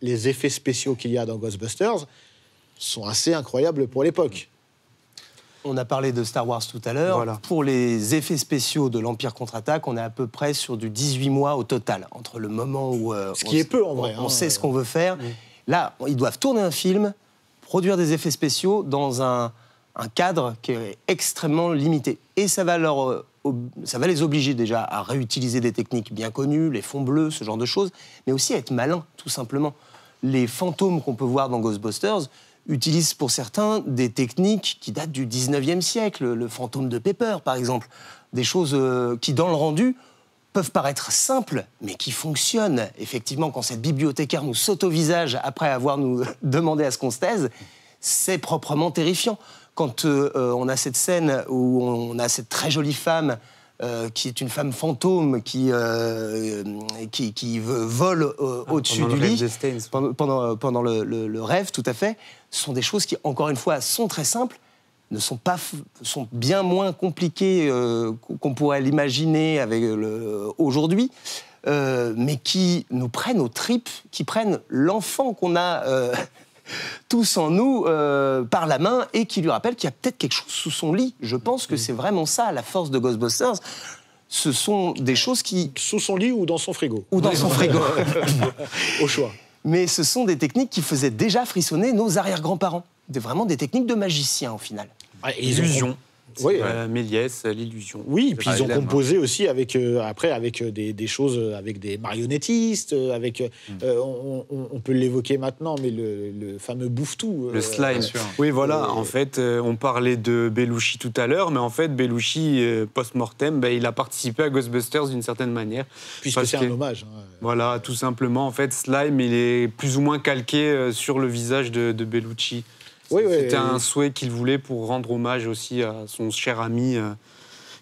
[SPEAKER 1] les effets spéciaux qu'il y a dans Ghostbusters sont assez incroyables pour l'époque.
[SPEAKER 4] On a parlé de Star Wars tout à l'heure.
[SPEAKER 3] Voilà.
[SPEAKER 4] Pour les effets spéciaux de l'Empire contre-attaque, on est à peu près sur du 18 mois au total, entre le moment où
[SPEAKER 1] Ce qui est peu, en vrai.
[SPEAKER 4] on sait ce qu'on veut faire. Là, ils doivent tourner un film, produire des effets spéciaux dans un cadre qui est extrêmement limité. Et ça va les obliger déjà à réutiliser des techniques bien connues, les fonds bleus, ce genre de choses, mais aussi à être malins, tout simplement. Les fantômes qu'on peut voir dans Ghostbusters utilisent pour certains des techniques qui datent du 19e siècle, le fantôme de Pepper, par exemple. Des choses qui, dans le rendu, peuvent paraître simples, mais qui fonctionnent. Effectivement, quand cette bibliothécaire nous saute au visage après avoir nous demandé à ce qu'on se taise, c'est proprement terrifiant. Quand on a cette scène où on a cette très jolie femme qui est une femme fantôme qui vole au-dessus du lit pendant le rêve, tout à fait. Ce sont des choses qui, encore une fois, sont très simples, sont bien moins compliquées qu'on pourrait l'imaginer aujourd'hui, mais qui nous prennent aux tripes, qui prennent l'enfant qu'on a tous en nous par la main et qui lui rappelle qu'il y a peut-être quelque chose sous son lit. Je pense que c'est vraiment ça, la force de Ghostbusters. Ce sont des choses qui...
[SPEAKER 1] Sous son lit ou dans son frigo.
[SPEAKER 4] Ou dans son frigo.
[SPEAKER 1] Au choix.
[SPEAKER 4] Mais ce sont des techniques qui faisaient déjà frissonner nos arrière-grands-parents. Vraiment des techniques de magiciens, au final.
[SPEAKER 3] Illusion.
[SPEAKER 1] Oui,
[SPEAKER 3] Méliès, l'illusion.
[SPEAKER 1] Oui, et puis ils ont
[SPEAKER 2] Harlem,
[SPEAKER 1] composé aussi avec des choses, avec des marionnettistes, on peut l'évoquer maintenant, mais le fameux bouffe-tout.
[SPEAKER 3] Le slime. Oui, voilà. En fait, on parlait de Belushi tout à l'heure, mais en fait, Belushi, post-mortem, il a participé à Ghostbusters d'une certaine manière.
[SPEAKER 1] Puisque c'est un hommage.
[SPEAKER 3] Voilà, tout simplement. En fait, Slime, il est plus ou moins calqué sur le visage de Belushi. C'était un souhait qu'il voulait pour rendre hommage aussi à son cher ami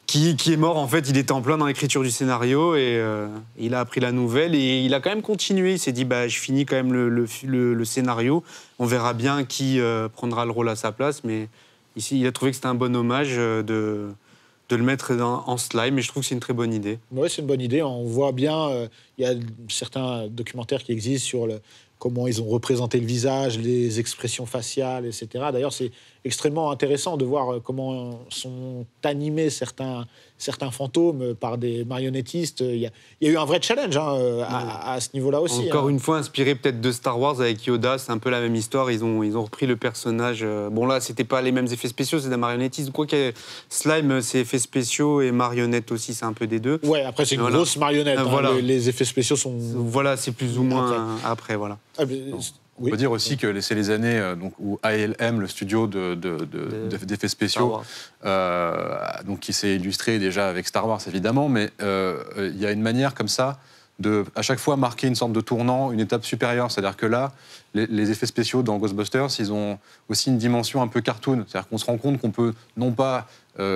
[SPEAKER 3] qui est mort. En fait, il était en plein dans l'écriture du scénario et il a appris la nouvelle et il a quand même continué. Il s'est dit, je finis quand même le scénario. On verra bien qui prendra le rôle à sa place. Mais ici, il a trouvé que c'était un bon hommage de le mettre en slime. Et je trouve que c'est une très bonne idée.
[SPEAKER 1] Oui, c'est une bonne idée. On voit bien, il y a certains documentaires qui existent sur comment ils ont représenté le visage, les expressions faciales, etc. D'ailleurs, c'est extrêmement intéressant de voir comment sont animés certains fantômes par des marionnettistes. Il y a eu un vrai challenge à ce niveau-là aussi.
[SPEAKER 3] Encore une fois, inspiré peut-être de Star Wars avec Yoda, c'est un peu la même histoire. Ils ont repris le personnage. Bon, là, c'était pas les mêmes effets spéciaux, c'est des marionnettes. Quoi qu'il y ait Slime, c'est effets spéciaux et marionnettes aussi, c'est un peu des deux.
[SPEAKER 1] Ouais, après, c'est une grosse marionnette.
[SPEAKER 3] Voilà.
[SPEAKER 1] Les effets spéciaux sont...
[SPEAKER 3] Voilà, c'est plus ou moins après voilà.
[SPEAKER 2] On peut dire aussi que c'est les années où ALM, le studio d'effets spéciaux, donc qui s'est illustré déjà avec Star Wars évidemment, mais il y a une manière comme ça de à chaque fois marquer une sorte de tournant, une étape supérieure. C'est-à-dire que là, les effets spéciaux dans Ghostbusters, ils ont aussi une dimension un peu cartoon. C'est-à-dire qu'on se rend compte qu'on peut non pas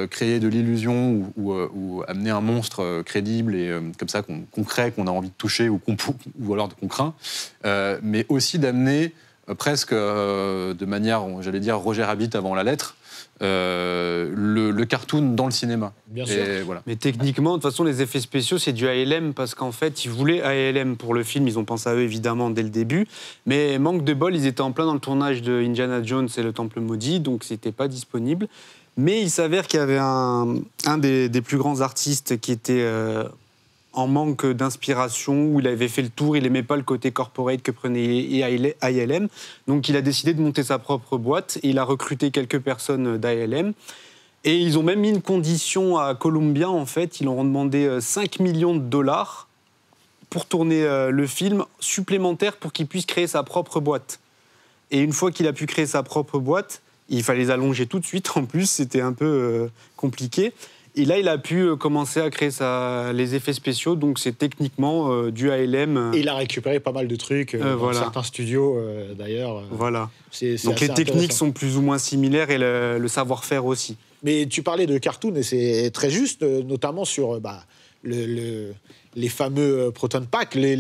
[SPEAKER 2] créer de l'illusion ou amener un monstre crédible et comme ça qu'on crée, qu'on a envie de toucher ou alors qu'on craint, mais aussi d'amener presque de manière, j'allais dire, Roger Rabbit avant la lettre, le cartoon dans le cinéma.
[SPEAKER 1] Bien sûr.
[SPEAKER 2] Voilà.
[SPEAKER 3] Mais techniquement, de toute façon, les effets spéciaux, c'est du ALM parce qu'en fait, ils voulaient ALM pour le film. Ils ont pensé à eux, évidemment, dès le début. Mais manque de bol, ils étaient en plein dans le tournage de Indiana Jones et le Temple Maudit, donc c'était pas disponible. Mais il s'avère qu'il y avait un des plus grands artistes qui était en manque d'inspiration, où il avait fait le tour, il n'aimait pas le côté corporate que prenait ALM. Donc il a décidé de monter sa propre boîte et il a recruté quelques personnes d'ALM. Et ils ont même mis une condition à Columbia, en fait. Ils leur ont demandé 5 millions de dollars pour tourner le film supplémentaire pour qu'il puisse créer sa propre boîte. Et une fois qu'il a pu créer sa propre boîte, il fallait les allonger tout de suite. En plus, c'était un peu compliqué. Et là, il a pu commencer à créer les effets spéciaux. Donc, c'est techniquement du ALM.
[SPEAKER 1] Et il a récupéré pas mal de trucs dans certains studios, d'ailleurs.
[SPEAKER 3] Voilà.
[SPEAKER 1] Donc,
[SPEAKER 3] les techniques sont plus ou moins similaires et le savoir-faire aussi.
[SPEAKER 1] Mais tu parlais de cartoon, et c'est très juste, notamment sur les fameux Proton Pack, les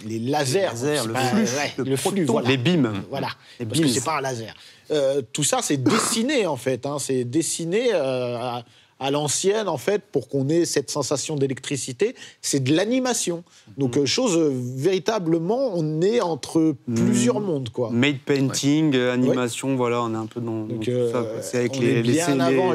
[SPEAKER 1] lasers. Le flux, voilà.
[SPEAKER 3] Les beams.
[SPEAKER 1] Voilà,
[SPEAKER 3] Les
[SPEAKER 1] parce que
[SPEAKER 3] beams.
[SPEAKER 1] c'est pas un laser. Tout ça, c'est dessiné, en fait. C'est dessiné à l'ancienne, en fait, pour qu'on ait cette sensation d'électricité. C'est de l'animation. Donc, chose véritablement, on est entre plusieurs mondes, quoi.
[SPEAKER 3] Made painting, animation, voilà, on est un peu dans tout ça. C'est avec les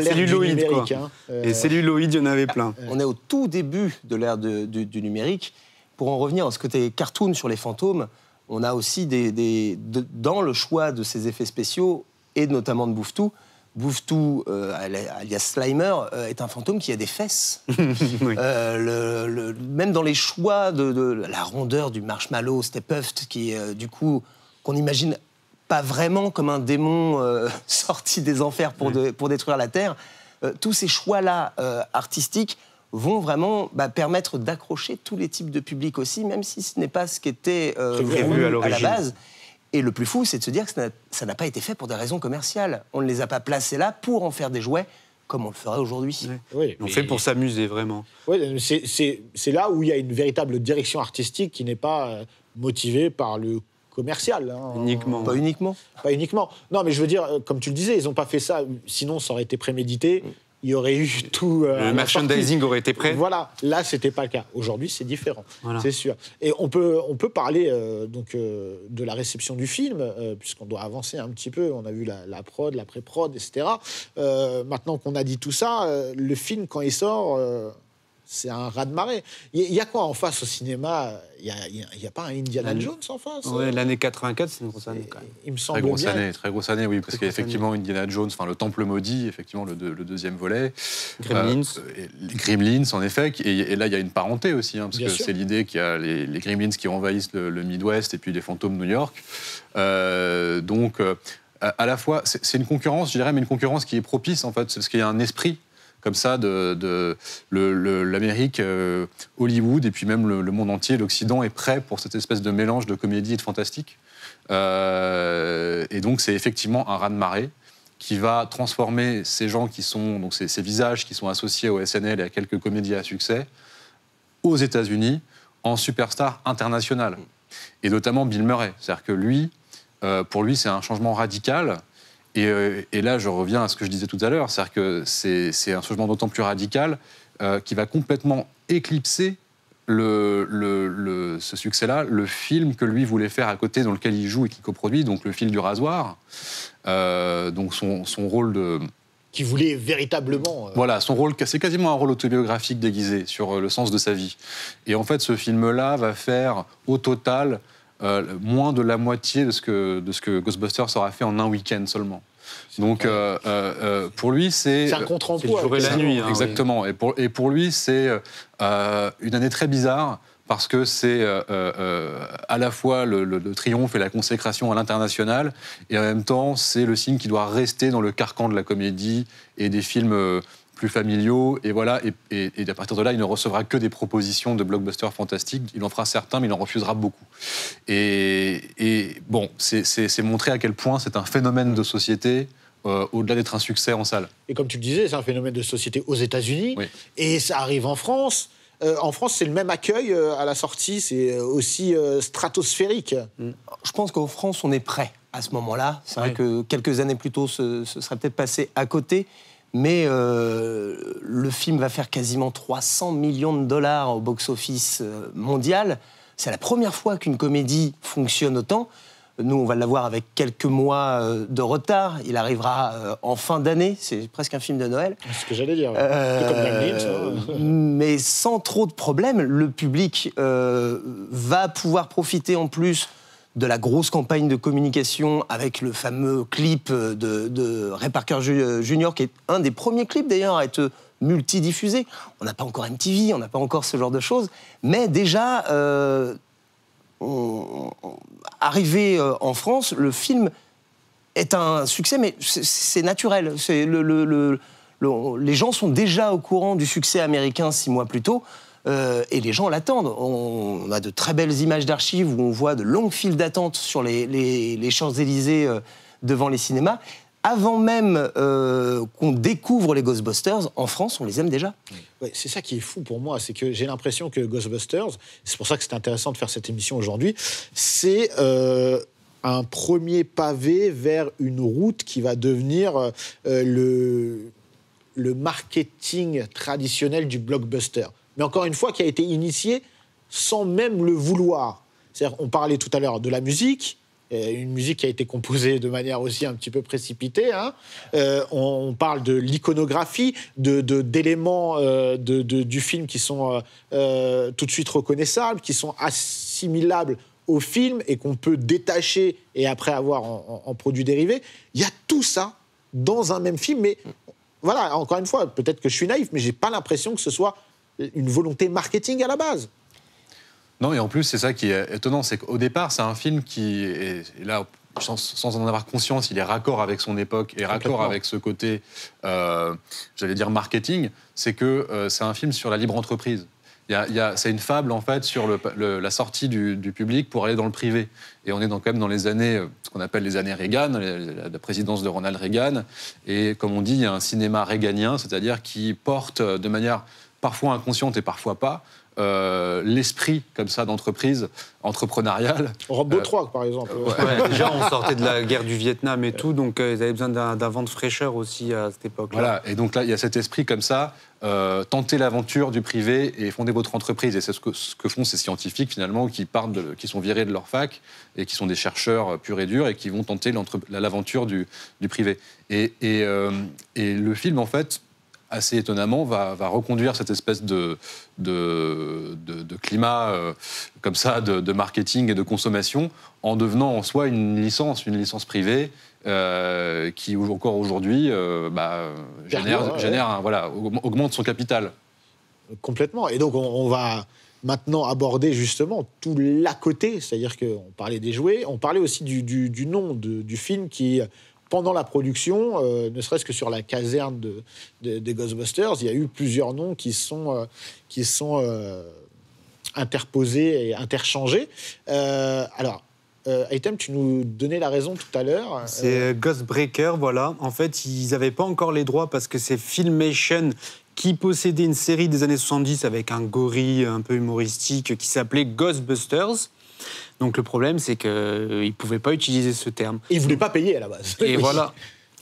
[SPEAKER 3] celluloïdes, quoi. Les celluloïdes, il y en avait plein.
[SPEAKER 4] On est au tout début de l'ère du numérique. Pour en revenir à ce côté cartoon sur les fantômes, on a aussi dans le choix de ces effets spéciaux, et notamment de Bouvetou, Bouvetou, alias Slimer, est un fantôme qui a des fesses.
[SPEAKER 3] Oui.
[SPEAKER 4] Même dans les choix de la rondeur du marshmallow, Steppuft, qui est du coup, qu'on imagine pas vraiment comme un démon sorti des enfers pour détruire la Terre, tous ces choix-là artistiques vont vraiment permettre d'accrocher tous les types de publics aussi, même si ce n'est pas ce qui était
[SPEAKER 3] prévu
[SPEAKER 4] à la base. Et le plus fou, c'est de se dire que ça n'a pas été fait pour des raisons commerciales. On ne les a pas placés là pour en faire des jouets, comme on le ferait aujourd'hui.
[SPEAKER 1] Oui,
[SPEAKER 3] On fait pour s'amuser, vraiment.
[SPEAKER 1] Oui, c'est là où il y a une véritable direction artistique qui n'est pas motivée par le commercial.
[SPEAKER 3] Uniquement.
[SPEAKER 4] Pas uniquement.
[SPEAKER 1] Pas uniquement. Non, mais je veux dire, comme tu le disais, ils n'ont pas fait ça, sinon ça aurait été prémédité. Il y aurait eu tout...
[SPEAKER 3] le merchandising aurait été prêt.
[SPEAKER 1] Voilà, là, c'était pas le cas. Aujourd'hui, c'est différent,
[SPEAKER 3] voilà.
[SPEAKER 1] C'est sûr. Et on peut parler de la réception du film, puisqu'on doit avancer un petit peu. On a vu la prod, la pré-prod, etc. Maintenant qu'on a dit tout ça, le film, quand il sort... c'est un raz-de-marée. Il y a quoi en face au cinéma ? Il n'y a pas un Indiana Jones en face ?
[SPEAKER 3] Ouais, l'année 84, c'est une grosse année quand même.
[SPEAKER 1] Il me semble bien.
[SPEAKER 2] Très grosse année, oui, parce qu'effectivement, Indiana Jones, enfin le Temple Maudit, effectivement, le deuxième volet.
[SPEAKER 3] Gremlins.
[SPEAKER 2] Gremlins, en effet. Et là, il y a une parenté aussi, parce
[SPEAKER 1] Bien
[SPEAKER 2] que
[SPEAKER 1] sûr.
[SPEAKER 2] c'est l'idée qu'il y a les Gremlins qui envahissent le Midwest et puis les fantômes New York. Donc, à la fois, c'est une concurrence, je dirais, mais une concurrence qui est propice, en fait, parce qu'il y a un esprit comme ça, l'Amérique, Hollywood, et puis même le monde entier, l'Occident, est prêt pour cette espèce de mélange de comédie et de fantastique. Et donc, c'est effectivement un raz-de-marée qui va transformer ces gens qui sont, donc ces visages qui sont associés au SNL et à quelques comédies à succès, aux États-Unis, en superstar international. Et notamment Bill Murray. C'est-à-dire que lui, pour lui, c'est un changement radical. Et là, je reviens à ce que je disais tout à l'heure, c'est-à-dire que c'est un changement d'autant plus radical qui va complètement éclipser ce succès-là, le film que lui voulait faire à côté, dans lequel il joue et qui coproduit, donc le fil du rasoir, donc son rôle de...
[SPEAKER 1] Qui voulait véritablement...
[SPEAKER 2] Voilà, son rôle, c'est quasiment un rôle autobiographique déguisé sur le sens de sa vie. Et en fait, ce film-là va faire, au total... moins de la moitié de ce que Ghostbusters aura fait en un week-end seulement. Donc, pour lui, c'est...
[SPEAKER 1] C'est un contre-emploi.
[SPEAKER 3] C'est le jour et la nuit. Hein,
[SPEAKER 2] exactement. Oui. Et pour lui, c'est une année très bizarre, parce que c'est à la fois le triomphe et la consécration à l'international, et en même temps, c'est le signe qui doit rester dans le carcan de la comédie et des films... plus familiaux, et voilà, et à partir de là, il ne recevra que des propositions de blockbusters fantastiques. Il en fera certains, mais il en refusera beaucoup. Et bon, c'est montrer à quel point c'est un phénomène de société, au-delà d'être un succès en salle.
[SPEAKER 1] Et comme tu le disais, c'est un phénomène de société aux États-Unis,
[SPEAKER 2] Oui.
[SPEAKER 1] et ça arrive en France. en France, c'est le même accueil à la sortie, c'est aussi stratosphérique.
[SPEAKER 4] Je pense qu'en France, on est prêt à ce moment-là. C'est vrai que quelques années plus tôt, ce serait peut-être passé à côté. Mais le film va faire quasiment 300 millions de dollars au box-office mondial. C'est la première fois qu'une comédie fonctionne autant. Nous, on va l'avoir avec quelques mois de retard. Il arrivera en fin d'année. C'est presque un film de Noël.
[SPEAKER 1] C'est ce que j'allais dire. Comme Gremlins,
[SPEAKER 4] mais sans trop de problèmes, le public va pouvoir profiter en plus de la grosse campagne de communication avec le fameux clip de Ray Parker Jr., qui est un des premiers clips d'ailleurs à être multidiffusé. On n'a pas encore MTV, on n'a pas encore ce genre de choses, mais déjà, arrivé en France, le film est un succès, mais c'est naturel. Les gens sont déjà au courant du succès américain 6 mois plus tôt. Et les gens l'attendent. On a de très belles images d'archives où on voit de longues files d'attente sur les Champs-Élysées devant les cinémas. Avant même qu'on découvre les Ghostbusters, en France, on les aime déjà.
[SPEAKER 1] Ouais, c'est ça qui est fou pour moi, c'est que j'ai l'impression que Ghostbusters, c'est pour ça que c'est intéressant de faire cette émission aujourd'hui, c'est un premier pavé vers une route qui va devenir le marketing traditionnel du blockbuster. Mais encore une fois, qui a été initié sans même le vouloir. C'est-à-dire, on parlait tout à l'heure de la musique, une musique qui a été composée de manière aussi un petit peu précipitée. Hein. On parle de l'iconographie, d'éléments du film qui sont tout de suite reconnaissables, qui sont assimilables au film et qu'on peut détacher et après avoir en produits dérivés. Il y a tout ça dans un même film, mais voilà, encore une fois, peut-être que je suis naïf, mais j'ai pas l'impression que ce soit une volonté marketing à la base.
[SPEAKER 2] Non, et en plus, c'est ça qui est étonnant, c'est qu'au départ, c'est un film qui est là, sans en avoir conscience, il est raccord avec son époque et raccord avec ce côté, j'allais dire marketing, c'est que c'est un film sur la libre entreprise. C'est une fable, en fait, sur la sortie du public pour aller dans le privé. Et on est quand même dans les années, ce qu'on appelle les années Reagan, la présidence de Ronald Reagan. Et comme on dit, il y a un cinéma réganien, c'est-à-dire qui porte de manière parfois inconsciente et parfois pas, l'esprit comme ça d'entreprise entrepreneuriale.
[SPEAKER 1] Rambo 3, par exemple.
[SPEAKER 3] Ouais, déjà, on sortait de la guerre du Vietnam et tout, donc ils avaient besoin d'un vent de fraîcheur aussi à cette époque-là.
[SPEAKER 2] Voilà, et donc là, il y a cet esprit comme ça, tenter l'aventure du privé et fonder votre entreprise. Et c'est ce que font ces scientifiques, finalement, qui sont virés de leur fac et qui sont des chercheurs purs et durs et qui vont tenter l'aventure du privé. Et le film, en fait, assez étonnamment, va reconduire cette espèce de climat comme ça, de marketing et de consommation, en devenant en soi une licence privée qui, encore aujourd'hui, augmente son capital.
[SPEAKER 1] Complètement. Et donc, on va maintenant aborder justement tout l'à côté, c'est-à-dire qu'on parlait des jouets, on parlait aussi du nom du film qui... Pendant la production, ne serait-ce que sur la caserne des Ghostbusters, il y a eu plusieurs noms qui sont interposés et interchangés. Alors, Aitem, tu nous donnais la raison tout à l'heure.
[SPEAKER 3] C'est Ghostbreaker, voilà. En fait, ils n'avaient pas encore les droits parce que c'est Filmation qui possédait une série des années 70 avec un gorille un peu humoristique qui s'appelait Ghostbusters. Donc le problème, c'est qu'ils ne pouvaient pas utiliser ce terme.
[SPEAKER 1] Ils ne voulaient pas payer à la base.
[SPEAKER 3] Et voilà.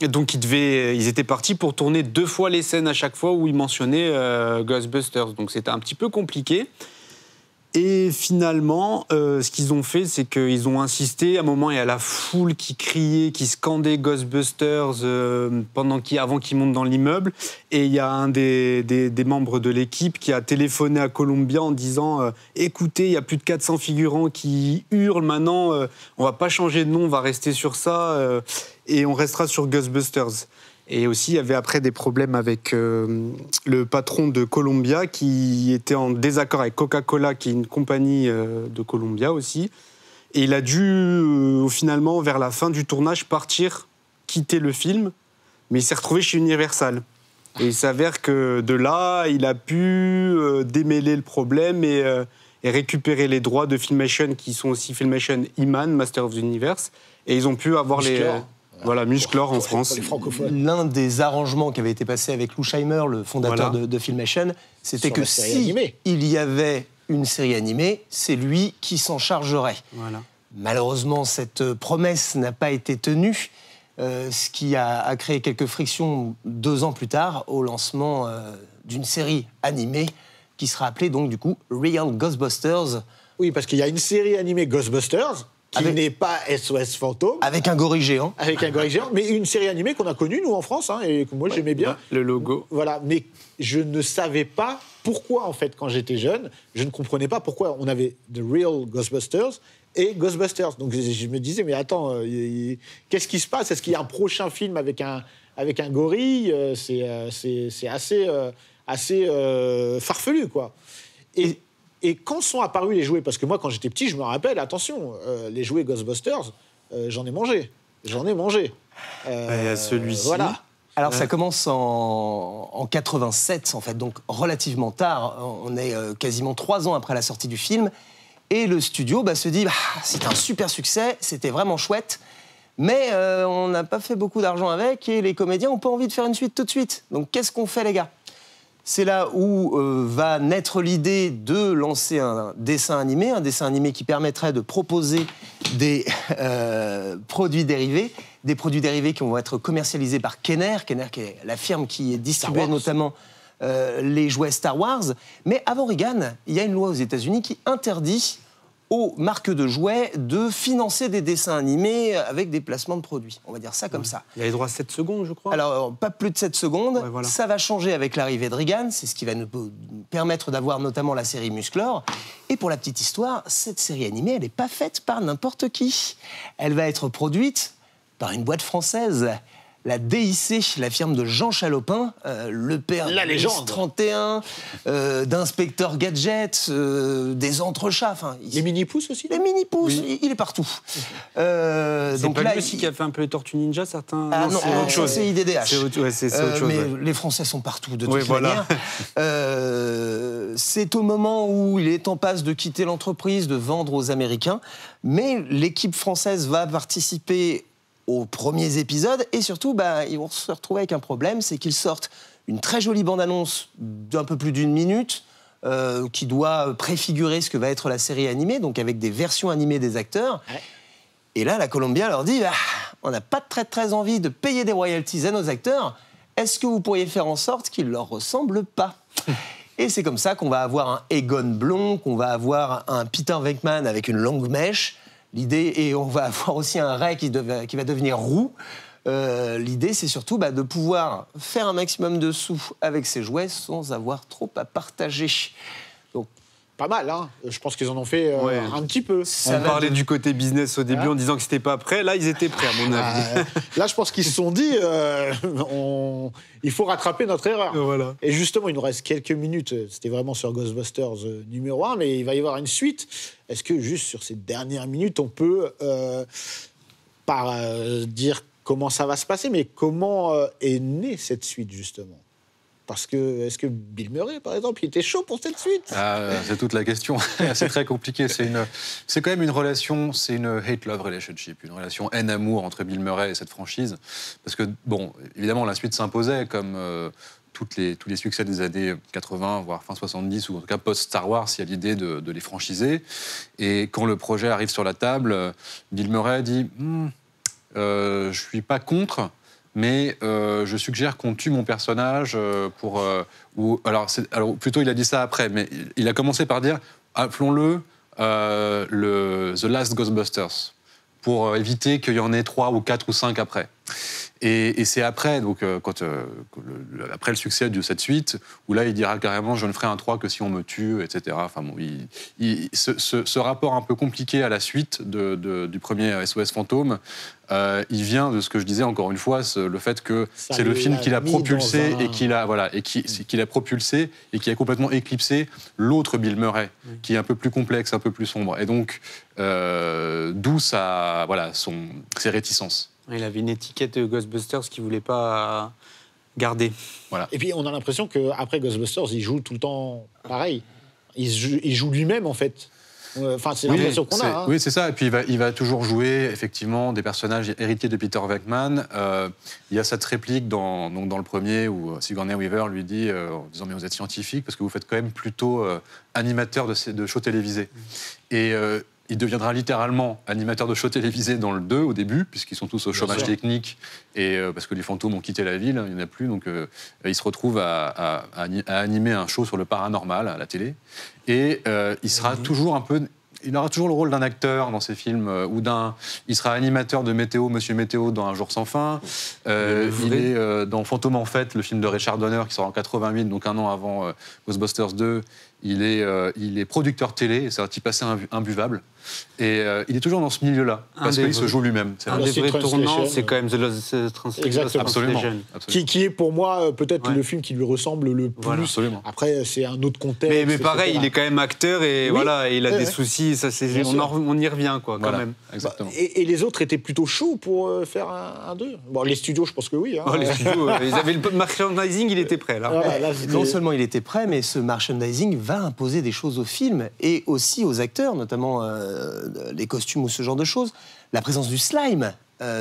[SPEAKER 3] Et donc ils étaient partis pour tourner 2 fois les scènes à chaque fois où ils mentionnaient Ghostbusters. Donc c'était un petit peu compliqué. Et finalement, ce qu'ils ont fait, c'est qu'ils ont insisté. À un moment, il y a la foule qui criait, qui scandait Ghostbusters avant qu'ils montent dans l'immeuble. Et il y a un des membres de l'équipe qui a téléphoné à Columbia en disant « Écoutez, il y a plus de 400 figurants qui hurlent maintenant. On va pas changer de nom, on va rester sur ça. Et on restera sur Ghostbusters. » Et aussi, il y avait après des problèmes avec le patron de Columbia qui était en désaccord avec Coca-Cola, qui est une compagnie de Columbia aussi. Et il a dû, finalement, vers la fin du tournage, quitter le film. Mais il s'est retrouvé chez Universal. Et il s'avère que de là, il a pu démêler le problème et récupérer les droits de Filmation, qui sont aussi Filmation He-Man, Master of the Universe. Et ils ont pu avoir Voilà, Musclor en
[SPEAKER 1] Pour
[SPEAKER 3] France.
[SPEAKER 1] les francophones.
[SPEAKER 4] L'un des arrangements qui avait été passé avec Lou Scheimer, le fondateur
[SPEAKER 3] Voilà.
[SPEAKER 4] de Filmation, c'était
[SPEAKER 1] Sur
[SPEAKER 4] que
[SPEAKER 1] la série
[SPEAKER 4] si
[SPEAKER 1] animée.
[SPEAKER 4] il y avait une série animée, c'est lui qui s'en chargerait.
[SPEAKER 3] Voilà.
[SPEAKER 4] Malheureusement, cette promesse n'a pas été tenue, ce qui a créé quelques frictions 2 ans plus tard au lancement d'une série animée qui sera appelée donc du coup Real Ghostbusters,
[SPEAKER 1] Oui, parce qu'il y a une série animée Ghostbusters qui
[SPEAKER 4] Avec-
[SPEAKER 1] n'est pas SOS Fantôme,
[SPEAKER 4] avec un gorille géant.
[SPEAKER 1] avec un gorille géant, mais une série animée qu'on a connue, nous, en France, hein, et que moi, j'aimais bien.
[SPEAKER 3] Le logo.
[SPEAKER 1] Voilà, mais je ne savais pas pourquoi, en fait, quand j'étais jeune, je ne comprenais pas pourquoi on avait The Real Ghostbusters et Ghostbusters. Donc je me disais, mais attends, qu'est-ce qui se passe? Est-ce qu'il y a un prochain film avec un gorille? C'est assez farfelu, quoi. Et quand sont apparus les jouets, parce que moi, quand j'étais petit, je me rappelle, attention, les jouets Ghostbusters, j'en ai mangé. J'en ai mangé.
[SPEAKER 3] Il y a celui-ci.
[SPEAKER 1] Voilà.
[SPEAKER 4] Alors ça commence en 87, en fait, donc relativement tard. On est quasiment 3 ans après la sortie du film. Et le studio se dit, c'est un super succès, c'était vraiment chouette, mais on n'a pas fait beaucoup d'argent avec et les comédiens n'ont pas envie de faire une suite tout de suite. Donc qu'est-ce qu'on fait, les gars? C'est là où va naître l'idée de lancer un dessin animé qui permettrait de proposer des produits dérivés qui vont être commercialisés par Kenner qui est la firme qui distribuait notamment les jouets Star Wars. Mais avant Reagan, il y a une loi aux États-Unis qui interdit aux marques de jouets de financer des dessins animés avec des placements de produits. On va dire ça comme ça.
[SPEAKER 3] Il y a les droits 7 secondes, je crois.
[SPEAKER 4] Alors, pas plus de 7 secondes.
[SPEAKER 3] Ouais, voilà.
[SPEAKER 4] Ça va changer avec l'arrivée de Reagan. C'est ce qui va nous permettre d'avoir notamment la série Musclor. Et pour la petite histoire, cette série animée, elle n'est pas faite par n'importe qui. Elle va être produite par une boîte française, la DIC, la firme de Jean Chalopin, le père
[SPEAKER 1] La
[SPEAKER 4] de
[SPEAKER 1] légende.
[SPEAKER 4] 31, d'Inspecteur Gadget, des Entrechats. Enfin,
[SPEAKER 1] Les mini-pousses aussi?
[SPEAKER 4] les mini-pousses, il est partout.
[SPEAKER 3] C'est
[SPEAKER 4] donc
[SPEAKER 3] pas
[SPEAKER 4] là,
[SPEAKER 3] lui aussi qui a fait un peu les Tortues Ninja, certains.
[SPEAKER 4] Ah non,
[SPEAKER 3] c'est autre
[SPEAKER 4] ça,
[SPEAKER 3] chose.
[SPEAKER 4] c'est IDDH.
[SPEAKER 3] C'est autre, ouais, c'est autre chose.
[SPEAKER 4] Mais
[SPEAKER 3] ouais.
[SPEAKER 4] les Français sont partout, de toute
[SPEAKER 3] Oui, voilà.
[SPEAKER 4] manière. C'est au moment où il est en passe de quitter l'entreprise, de vendre aux Américains. Mais l'équipe française va participer aux premiers épisodes. Et surtout, ils vont se retrouver avec un problème, c'est qu'ils sortent une très jolie bande-annonce d'un peu plus d'1 minute, qui doit préfigurer ce que va être la série animée, donc avec des versions animées des acteurs.
[SPEAKER 1] Ouais.
[SPEAKER 4] Et là, la Columbia leur dit, on n'a pas très envie de payer des royalties à nos acteurs. Est-ce que vous pourriez faire en sorte qu'ils ne leur ressemblent pas? Et c'est comme ça qu'on va avoir un Egon blond, qu'on va avoir un Peter Venkman avec une longue mèche. L'idée, et on va avoir aussi un Ray qui va devenir roux. L'idée, c'est surtout de pouvoir faire un maximum de sous avec ces jouets sans avoir trop à partager. Donc,
[SPEAKER 1] Pas mal, hein. Je pense qu'ils en ont fait
[SPEAKER 3] Ouais.
[SPEAKER 1] un petit peu.
[SPEAKER 4] ça
[SPEAKER 3] On
[SPEAKER 4] va
[SPEAKER 3] parlait du côté business au début
[SPEAKER 1] Voilà.
[SPEAKER 3] en disant que c'était pas prêt. Là, ils étaient prêts, à mon avis.
[SPEAKER 1] Là, je pense qu'ils se sont dit, il faut rattraper notre erreur.
[SPEAKER 3] Voilà.
[SPEAKER 1] Et justement, il nous reste quelques minutes. C'était vraiment sur Ghostbusters numéro 1, mais il va y avoir une suite. Est-ce que juste sur ces dernières minutes, on peut dire comment ça va se passer, mais comment est née cette suite, justement? Parce que, est-ce que Bill Murray, par exemple, il était chaud pour cette suite?
[SPEAKER 2] C'est toute la question. C'est très compliqué. C'est quand même une relation, c'est une hate-love relationship, une relation haine-amour entre Bill Murray et cette franchise. Parce que, bon, évidemment, la suite s'imposait comme tous les succès des années 80, voire fin 70, ou en tout cas post-Star Wars, il y a l'idée de les franchiser. Et quand le projet arrive sur la table, Bill Murray dit je suis pas contre, mais je suggère qu'on tue mon personnage alors plutôt il a dit ça après, mais il a commencé par dire appelons-le The Last Ghostbusters pour éviter qu'il y en ait 3 ou 4 ou 5 après. Et c'est après, donc, après le succès de cette suite, où là, il dira carrément « je ne ferai un 3 que si on me tue », etc. Enfin, bon, ce rapport un peu compliqué à la suite du premier SOS Fantôme, il vient de ce que je disais encore une fois, le fait que
[SPEAKER 1] Ça
[SPEAKER 2] c'est le film
[SPEAKER 1] l'a
[SPEAKER 2] qu'il a
[SPEAKER 1] mis
[SPEAKER 2] propulsé
[SPEAKER 1] dans un-
[SPEAKER 2] et qu'il a propulsé et qui a complètement éclipsé l'autre Bill Murray, qui est un peu plus complexe, un peu plus sombre. Et donc, d'où ses réticences.
[SPEAKER 3] Il avait une étiquette de Ghostbusters qu'il ne voulait pas garder.
[SPEAKER 1] Et puis, on a l'impression qu'après Ghostbusters, il joue tout le temps pareil. Il joue lui-même, en fait. Enfin, c'est l'impression qu'on a. Hein.
[SPEAKER 2] Oui, c'est ça. Et puis il va toujours jouer effectivement des personnages héritiers de Peter Venkman. Il y a cette réplique dans le premier où Sigourney Weaver lui dit en disant mais vous êtes scientifique parce que vous faites quand même plutôt animateur de shows télévisés. Et il deviendra littéralement animateur de shows télévisés dans le 2 au début, puisqu'ils sont tous au chômage technique, et parce que les fantômes ont quitté la ville, il n'y en a plus, donc il se retrouve à animer un show sur le paranormal à la télé. Et il sera toujours un peu... Il aura toujours le rôle d'un acteur dans ces films, il sera animateur de Météo, Monsieur Météo dans Un jour sans fin. Il est dans Fantôme en fête, le film de Richard Donner qui sort en 88, donc un an avant Ghostbusters 2. Il est producteur télé, c'est un type assez imbuvable. Et il est toujours dans ce milieu-là, parce qu'il se joue lui-même.
[SPEAKER 3] Un des vrais tournants, c'est quand même The Lost Translation.
[SPEAKER 2] Absolument.
[SPEAKER 1] Qui est pour moi peut-être le film qui lui ressemble le plus.
[SPEAKER 2] Voilà, absolument.
[SPEAKER 1] Après, c'est un autre contexte.
[SPEAKER 3] Mais pareil,
[SPEAKER 1] etc.
[SPEAKER 3] il est quand même acteur et voilà, et il a des soucis. Ça, on y revient, quoi,
[SPEAKER 2] voilà,
[SPEAKER 3] quand même.
[SPEAKER 2] Exactement.
[SPEAKER 1] Et les autres étaient plutôt chauds pour faire un 2. Bon, les studios, je pense que oui. Hein.
[SPEAKER 3] Oh, les studios, ils avaient le merchandising, il était prêt, là.
[SPEAKER 1] Voilà, là,
[SPEAKER 4] non seulement il était prêt, mais ce merchandising va imposer des choses au film et aussi aux acteurs, notamment les costumes ou ce genre de choses. La présence du slime,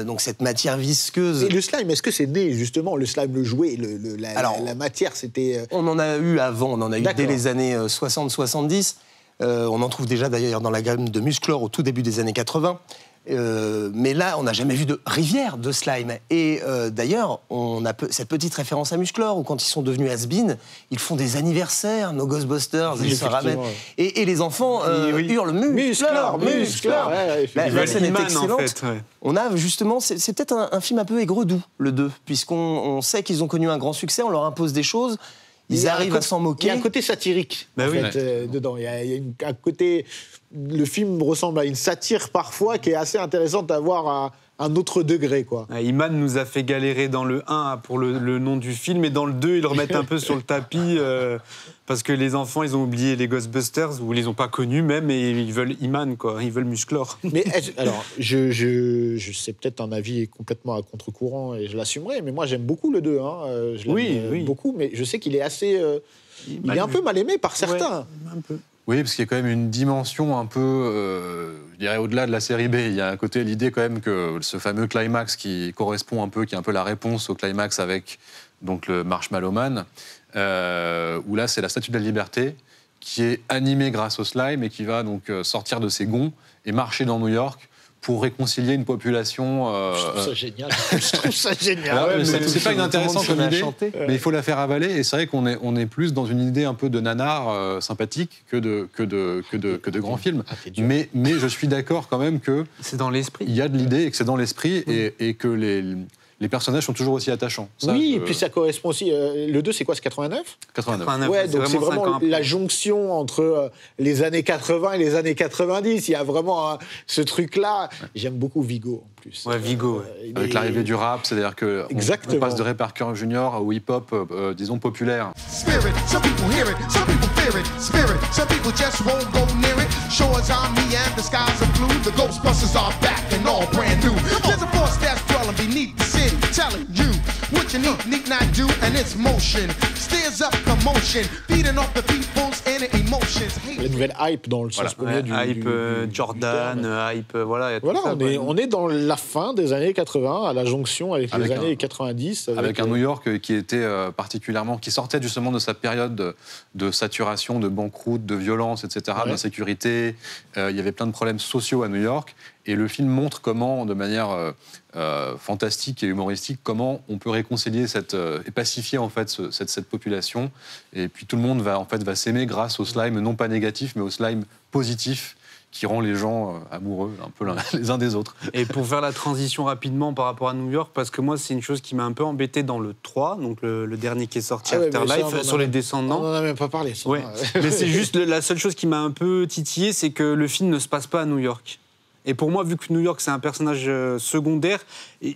[SPEAKER 4] donc cette matière visqueuse.
[SPEAKER 1] Et le slime, est-ce que c'est né justement, le slime, le jouet, la matière, c'était...
[SPEAKER 4] On en a eu avant, on en a eu dès les années 60-70. On en trouve déjà d'ailleurs dans la gamme de Musclor au tout début des années 80. Mais là, on n'a jamais vu de rivière de slime. Et d'ailleurs, on a cette petite référence à Musclor, où quand ils sont devenus has-been, ils font des anniversaires, nos Ghostbusters, ils se ramènent. Et les enfants hurlent Musclor, Musclor. La scène est excellente. En fait, on a justement, c'est peut-être un film un peu aigre-doux, le 2, puisqu'on sait qu'ils ont connu un grand succès, on leur impose des choses. Ils arrivent à s'en moquer.
[SPEAKER 1] Il y a un côté satirique dedans. Il y a un côté... Le film ressemble à une satire parfois qui est assez intéressante à voir à un autre degré, quoi.
[SPEAKER 3] Iman nous a fait galérer dans le 1 pour le nom du film, et dans le 2, ils le remettent un peu sur le tapis parce que les enfants, ils ont oublié les Ghostbusters, ou ils les ont pas connus même, et ils veulent Iman, quoi. Ils veulent Musclor.
[SPEAKER 1] Mais alors, c'est peut-être un avis complètement à contre-courant et je l'assumerai, mais moi j'aime beaucoup le 2. Je l'aime beaucoup, mais je sais qu'il est assez... il est un peu mal aimé par certains.
[SPEAKER 3] Ouais, un peu.
[SPEAKER 2] Oui, parce qu'il y a quand même une dimension un peu, je dirais, au-delà de la série B. Il y a un côté, l'idée quand même que ce fameux climax qui correspond un peu, qui est un peu la réponse au climax avec donc, le Marshmallow Man, où là, c'est la Statue de la Liberté qui est animée grâce au slime et qui va donc sortir de ses gonds et marcher dans New York pour réconcilier une population...
[SPEAKER 1] Je trouve ça génial. Je trouve ça génial.
[SPEAKER 2] C'est pas inintéressant comme idée, mais il faut la faire avaler. Et c'est vrai qu'on est plus dans une idée un peu de nanar sympathique que de grands films. Mais je suis d'accord quand même que...
[SPEAKER 3] C'est dans l'esprit.
[SPEAKER 2] Il y a de l'idée et que c'est dans l'esprit et que les personnages sont toujours aussi attachants. Ça,
[SPEAKER 1] et puis ça correspond aussi... le 2, c'est quoi, c'est 89 ?
[SPEAKER 2] 89.
[SPEAKER 1] Ouais, donc c'est vraiment la jonction entre les années 80 et les années 90. Il y a vraiment ce truc-là. J'aime beaucoup Vigo, en plus.
[SPEAKER 3] Ouais, Vigo.
[SPEAKER 2] Avec l'arrivée du rap, c'est-à-dire qu'on passe de Ray Parker Jr. au hip-hop, disons, populaire.
[SPEAKER 5] Spirit, some people hear it, some people fear it. Spirit, some people just won't go near it. Shores on me and the skies are blue. The Ghostbusters are back and all brand new. There's a force that's dwelling beneath the city, telling you what you need not do, and it's motion. Stirs up commotion, feeding off the people's inner emotions.
[SPEAKER 1] La nouvelle hype dans le sens premier du
[SPEAKER 3] hype Jordan, hype, voilà.
[SPEAKER 1] On est dans la fin des années 80, à la jonction avec les années 90.
[SPEAKER 2] Avec un New York qui était particulièrement... qui sortait justement de sa période de saturation, de banqueroute, de violence, etc., d'insécurité. Il y avait plein de problèmes sociaux à New York. Et le film montre comment, de manière fantastique et humoristique, comment on peut réconcilier et pacifier en fait cette population. Et puis tout le monde va s'aimer grâce au slime, non pas négatif, mais au slime positif, qui rend les gens amoureux un peu les uns des autres.
[SPEAKER 3] Et pour faire la transition rapidement par rapport à New York, parce que moi, c'est une chose qui m'a un peu embêté dans le 3, donc le dernier qui est sorti, Afterlife, sur les descendants.
[SPEAKER 1] On n'en a même pas parlé.
[SPEAKER 3] Mais c'est juste la seule chose qui m'a un peu titillé, c'est que le film ne se passe pas à New York. Et pour moi, vu que New York, c'est un personnage secondaire,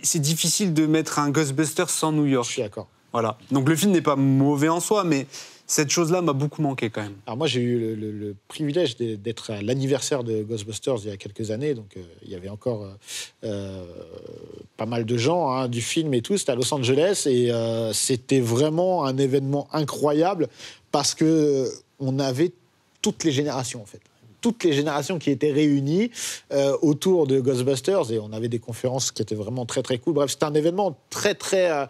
[SPEAKER 3] c'est difficile de mettre un Ghostbusters sans New York.
[SPEAKER 1] Je suis d'accord.
[SPEAKER 3] Voilà. Donc le film n'est pas mauvais en soi, mais cette chose-là m'a beaucoup manqué quand même.
[SPEAKER 1] Alors moi, j'ai eu le privilège d'être à l'anniversaire de Ghostbusters il y a quelques années, donc il y avait encore pas mal de gens du film et tout. C'était à Los Angeles et c'était vraiment un événement incroyable parce que on avait toutes les générations en fait. toutes les générations qui étaient réunies autour de Ghostbusters, et on avait des conférences qui étaient vraiment très très cool. Bref, c'était un événement très très
[SPEAKER 3] à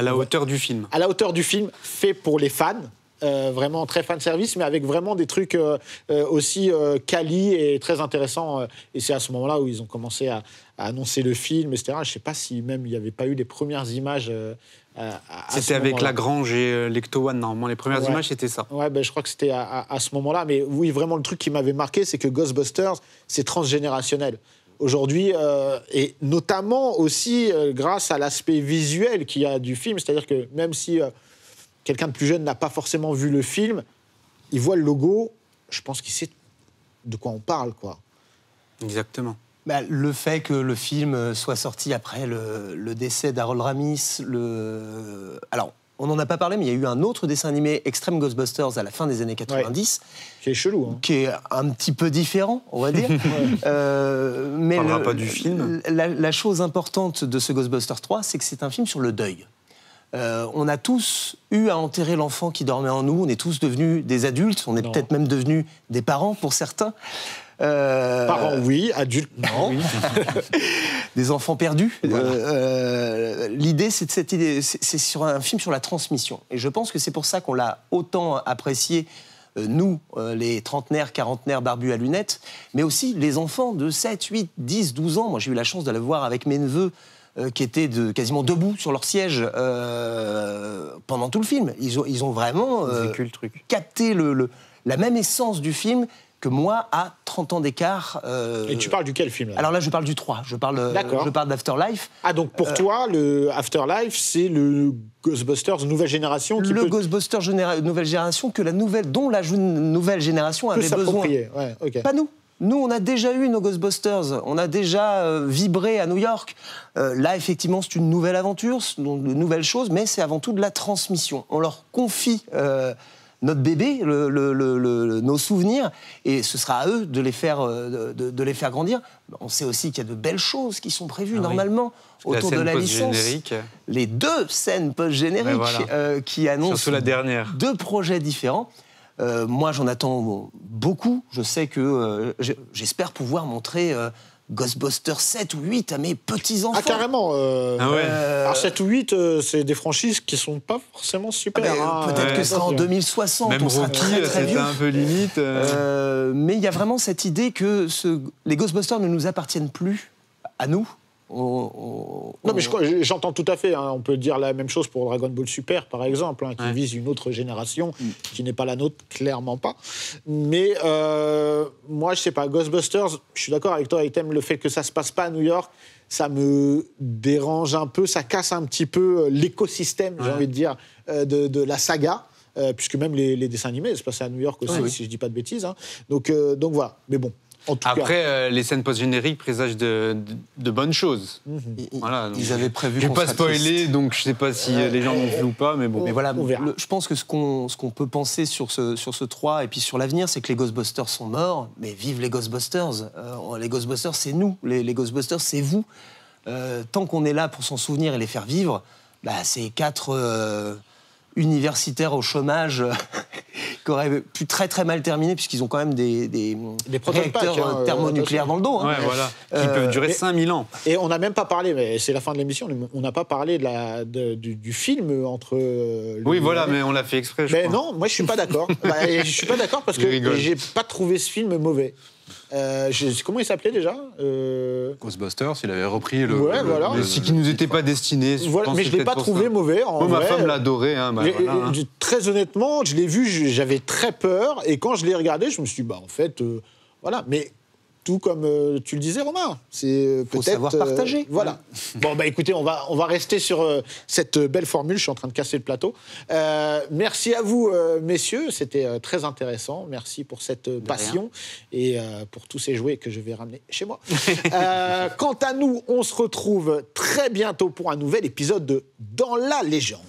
[SPEAKER 3] la hauteur du film.
[SPEAKER 1] À la hauteur du film, fait pour les fans. Vraiment très fan service, mais avec vraiment des trucs aussi quali et très intéressants. Et c'est à ce moment-là où ils ont commencé à annoncer le film, etc. Je ne sais pas si même il n'y avait pas eu les premières images.
[SPEAKER 3] C'était avec Lagrange et Lecto One, normalement. Les premières images, c'était ça.
[SPEAKER 1] Ouais, ben, je crois que c'était à ce moment-là. Mais oui, vraiment, le truc qui m'avait marqué, c'est que Ghostbusters, c'est transgénérationnel. Aujourd'hui, et notamment aussi grâce à l'aspect visuel qu'il y a du film. C'est-à-dire que même si quelqu'un de plus jeune n'a pas forcément vu le film, il voit le logo, je pense qu'il sait de quoi on parle, quoi.
[SPEAKER 3] Exactement.
[SPEAKER 4] Bah, le fait que le film soit sorti après le décès d'Harold Ramis, alors on n'en a pas parlé, mais il y a eu un autre dessin animé, Extreme Ghostbusters, à la fin des années 90.
[SPEAKER 1] Ouais. Qui est chelou. Hein.
[SPEAKER 4] Qui est un petit peu différent, on va dire. Mais
[SPEAKER 3] on ne parlera pas du film.
[SPEAKER 4] La chose importante de ce Ghostbusters 3, c'est que c'est un film sur le deuil. On a tous eu à enterrer l'enfant qui dormait en nous, on est tous devenus des adultes, on est peut-être même devenus des parents pour certains.
[SPEAKER 1] Parents, oui, adultes, non. Oui.
[SPEAKER 4] Des enfants perdus.
[SPEAKER 1] Voilà.
[SPEAKER 4] L'idée, c'est sur un film sur la transmission. Et je pense que c'est pour ça qu'on l'a autant apprécié, nous, les trentenaires, quarantenaires, barbus à lunettes, mais aussi les enfants de 7, 8, 10, 12 ans. Moi, j'ai eu la chance de le voir avec mes neveux, qui étaient quasiment debout sur leur siège pendant tout le film. Ils ont vraiment
[SPEAKER 3] vécu le truc.
[SPEAKER 4] Capté la même essence du film que moi, à 30 ans d'écart.
[SPEAKER 1] Et tu parles duquel film là ?
[SPEAKER 4] Alors là, je parle du 3. Je parle d'Afterlife.
[SPEAKER 1] Ah, donc pour toi, le Afterlife, c'est le Ghostbusters nouvelle génération qui
[SPEAKER 4] Ghostbusters nouvelle génération dont la nouvelle génération avait besoin.
[SPEAKER 1] Ouais, okay.
[SPEAKER 4] Pas nous. Nous, on a déjà eu nos Ghostbusters, on a déjà vibré à New York. Là, effectivement, c'est une nouvelle aventure, c'est une nouvelle chose, mais c'est avant tout de la transmission. On leur confie notre bébé, nos souvenirs, et ce sera à eux de les faire grandir. On sait aussi qu'il y a de belles choses qui sont prévues normalement autour de la licence. Les 2 scènes post-génériques qui annoncent
[SPEAKER 3] surtout la dernière.
[SPEAKER 4] 2 projets différents. Moi, j'en attends beaucoup. Je sais que j'espère pouvoir montrer Ghostbusters 7 ou 8 à mes petits-enfants.
[SPEAKER 1] Ah, carrément Alors, 7 ou 8, c'est des franchises qui sont pas forcément super.
[SPEAKER 4] Peut-être que ce sera en 2060,
[SPEAKER 3] même
[SPEAKER 4] on sera
[SPEAKER 3] Rocky,
[SPEAKER 4] très vieux.
[SPEAKER 3] C'était un peu limite.
[SPEAKER 4] Mais il y a vraiment cette idée que les Ghostbusters ne nous appartiennent plus à nous.
[SPEAKER 1] Non, mais j'entends tout à fait. Hein. On peut dire la même chose pour Dragon Ball Super, par exemple, qui vise une autre génération, qui n'est pas la nôtre, clairement pas. Mais moi, je sais pas, Ghostbusters, je suis d'accord avec toi, Item, le fait que ça se passe pas à New York, ça me dérange un peu, ça casse un petit peu l'écosystème, j'ai envie de dire, de la saga. Puisque même les dessins animés se passaient à New York aussi, si je dis pas de bêtises. Hein. Donc voilà, mais bon.
[SPEAKER 3] Après, les scènes post-génériques présagent de bonnes choses. Voilà,
[SPEAKER 4] ils avaient prévu.
[SPEAKER 3] Je ne vais pas spoiler, donc je ne sais pas si les gens l'ont vu ou pas, mais bon.
[SPEAKER 4] Mais voilà, je pense que ce qu'on peut penser sur ce 3 et puis sur l'avenir, c'est que les Ghostbusters sont morts, mais vive les Ghostbusters. Les Ghostbusters, c'est nous. Les Ghostbusters, c'est vous. Tant qu'on est là pour s'en souvenir et les faire vivre, c'est 4 universitaires au chômage qui auraient pu très très mal terminer puisqu'ils ont quand même des réacteurs thermonucléaires dans le dos.
[SPEAKER 3] Ouais, voilà. Qui peuvent durer 5000 ans.
[SPEAKER 1] Et on n'a même pas parlé, mais c'est la fin de l'émission, on n'a pas parlé du film entre...
[SPEAKER 3] oui, voilà, mais on l'a fait exprès, je crois.
[SPEAKER 1] Non, moi je suis pas d'accord. Je suis pas d'accord parce que j'ai pas trouvé ce film mauvais. Comment il s'appelait déjà
[SPEAKER 2] Ghostbusters, il avait repris
[SPEAKER 3] mais ce qui nous était pas destiné.
[SPEAKER 1] Mais je l'ai pas trouvé mauvais.
[SPEAKER 3] Ma femme l'a adoré.
[SPEAKER 1] Très honnêtement, je l'ai vu, j'avais très peur, et quand je l'ai regardé, je me suis dit, en fait, voilà. Mais tout comme tu le disais, Romain, c'est peut-être...
[SPEAKER 4] Faut savoir partager.
[SPEAKER 1] Voilà. Bon, écoutez, on va rester sur cette belle formule. Je suis en train de casser le plateau. Merci à vous, messieurs. C'était très intéressant. Merci pour cette passion et pour tous ces jouets que je vais ramener chez moi. Quant à nous, on se retrouve très bientôt pour un nouvel épisode de Dans la légende.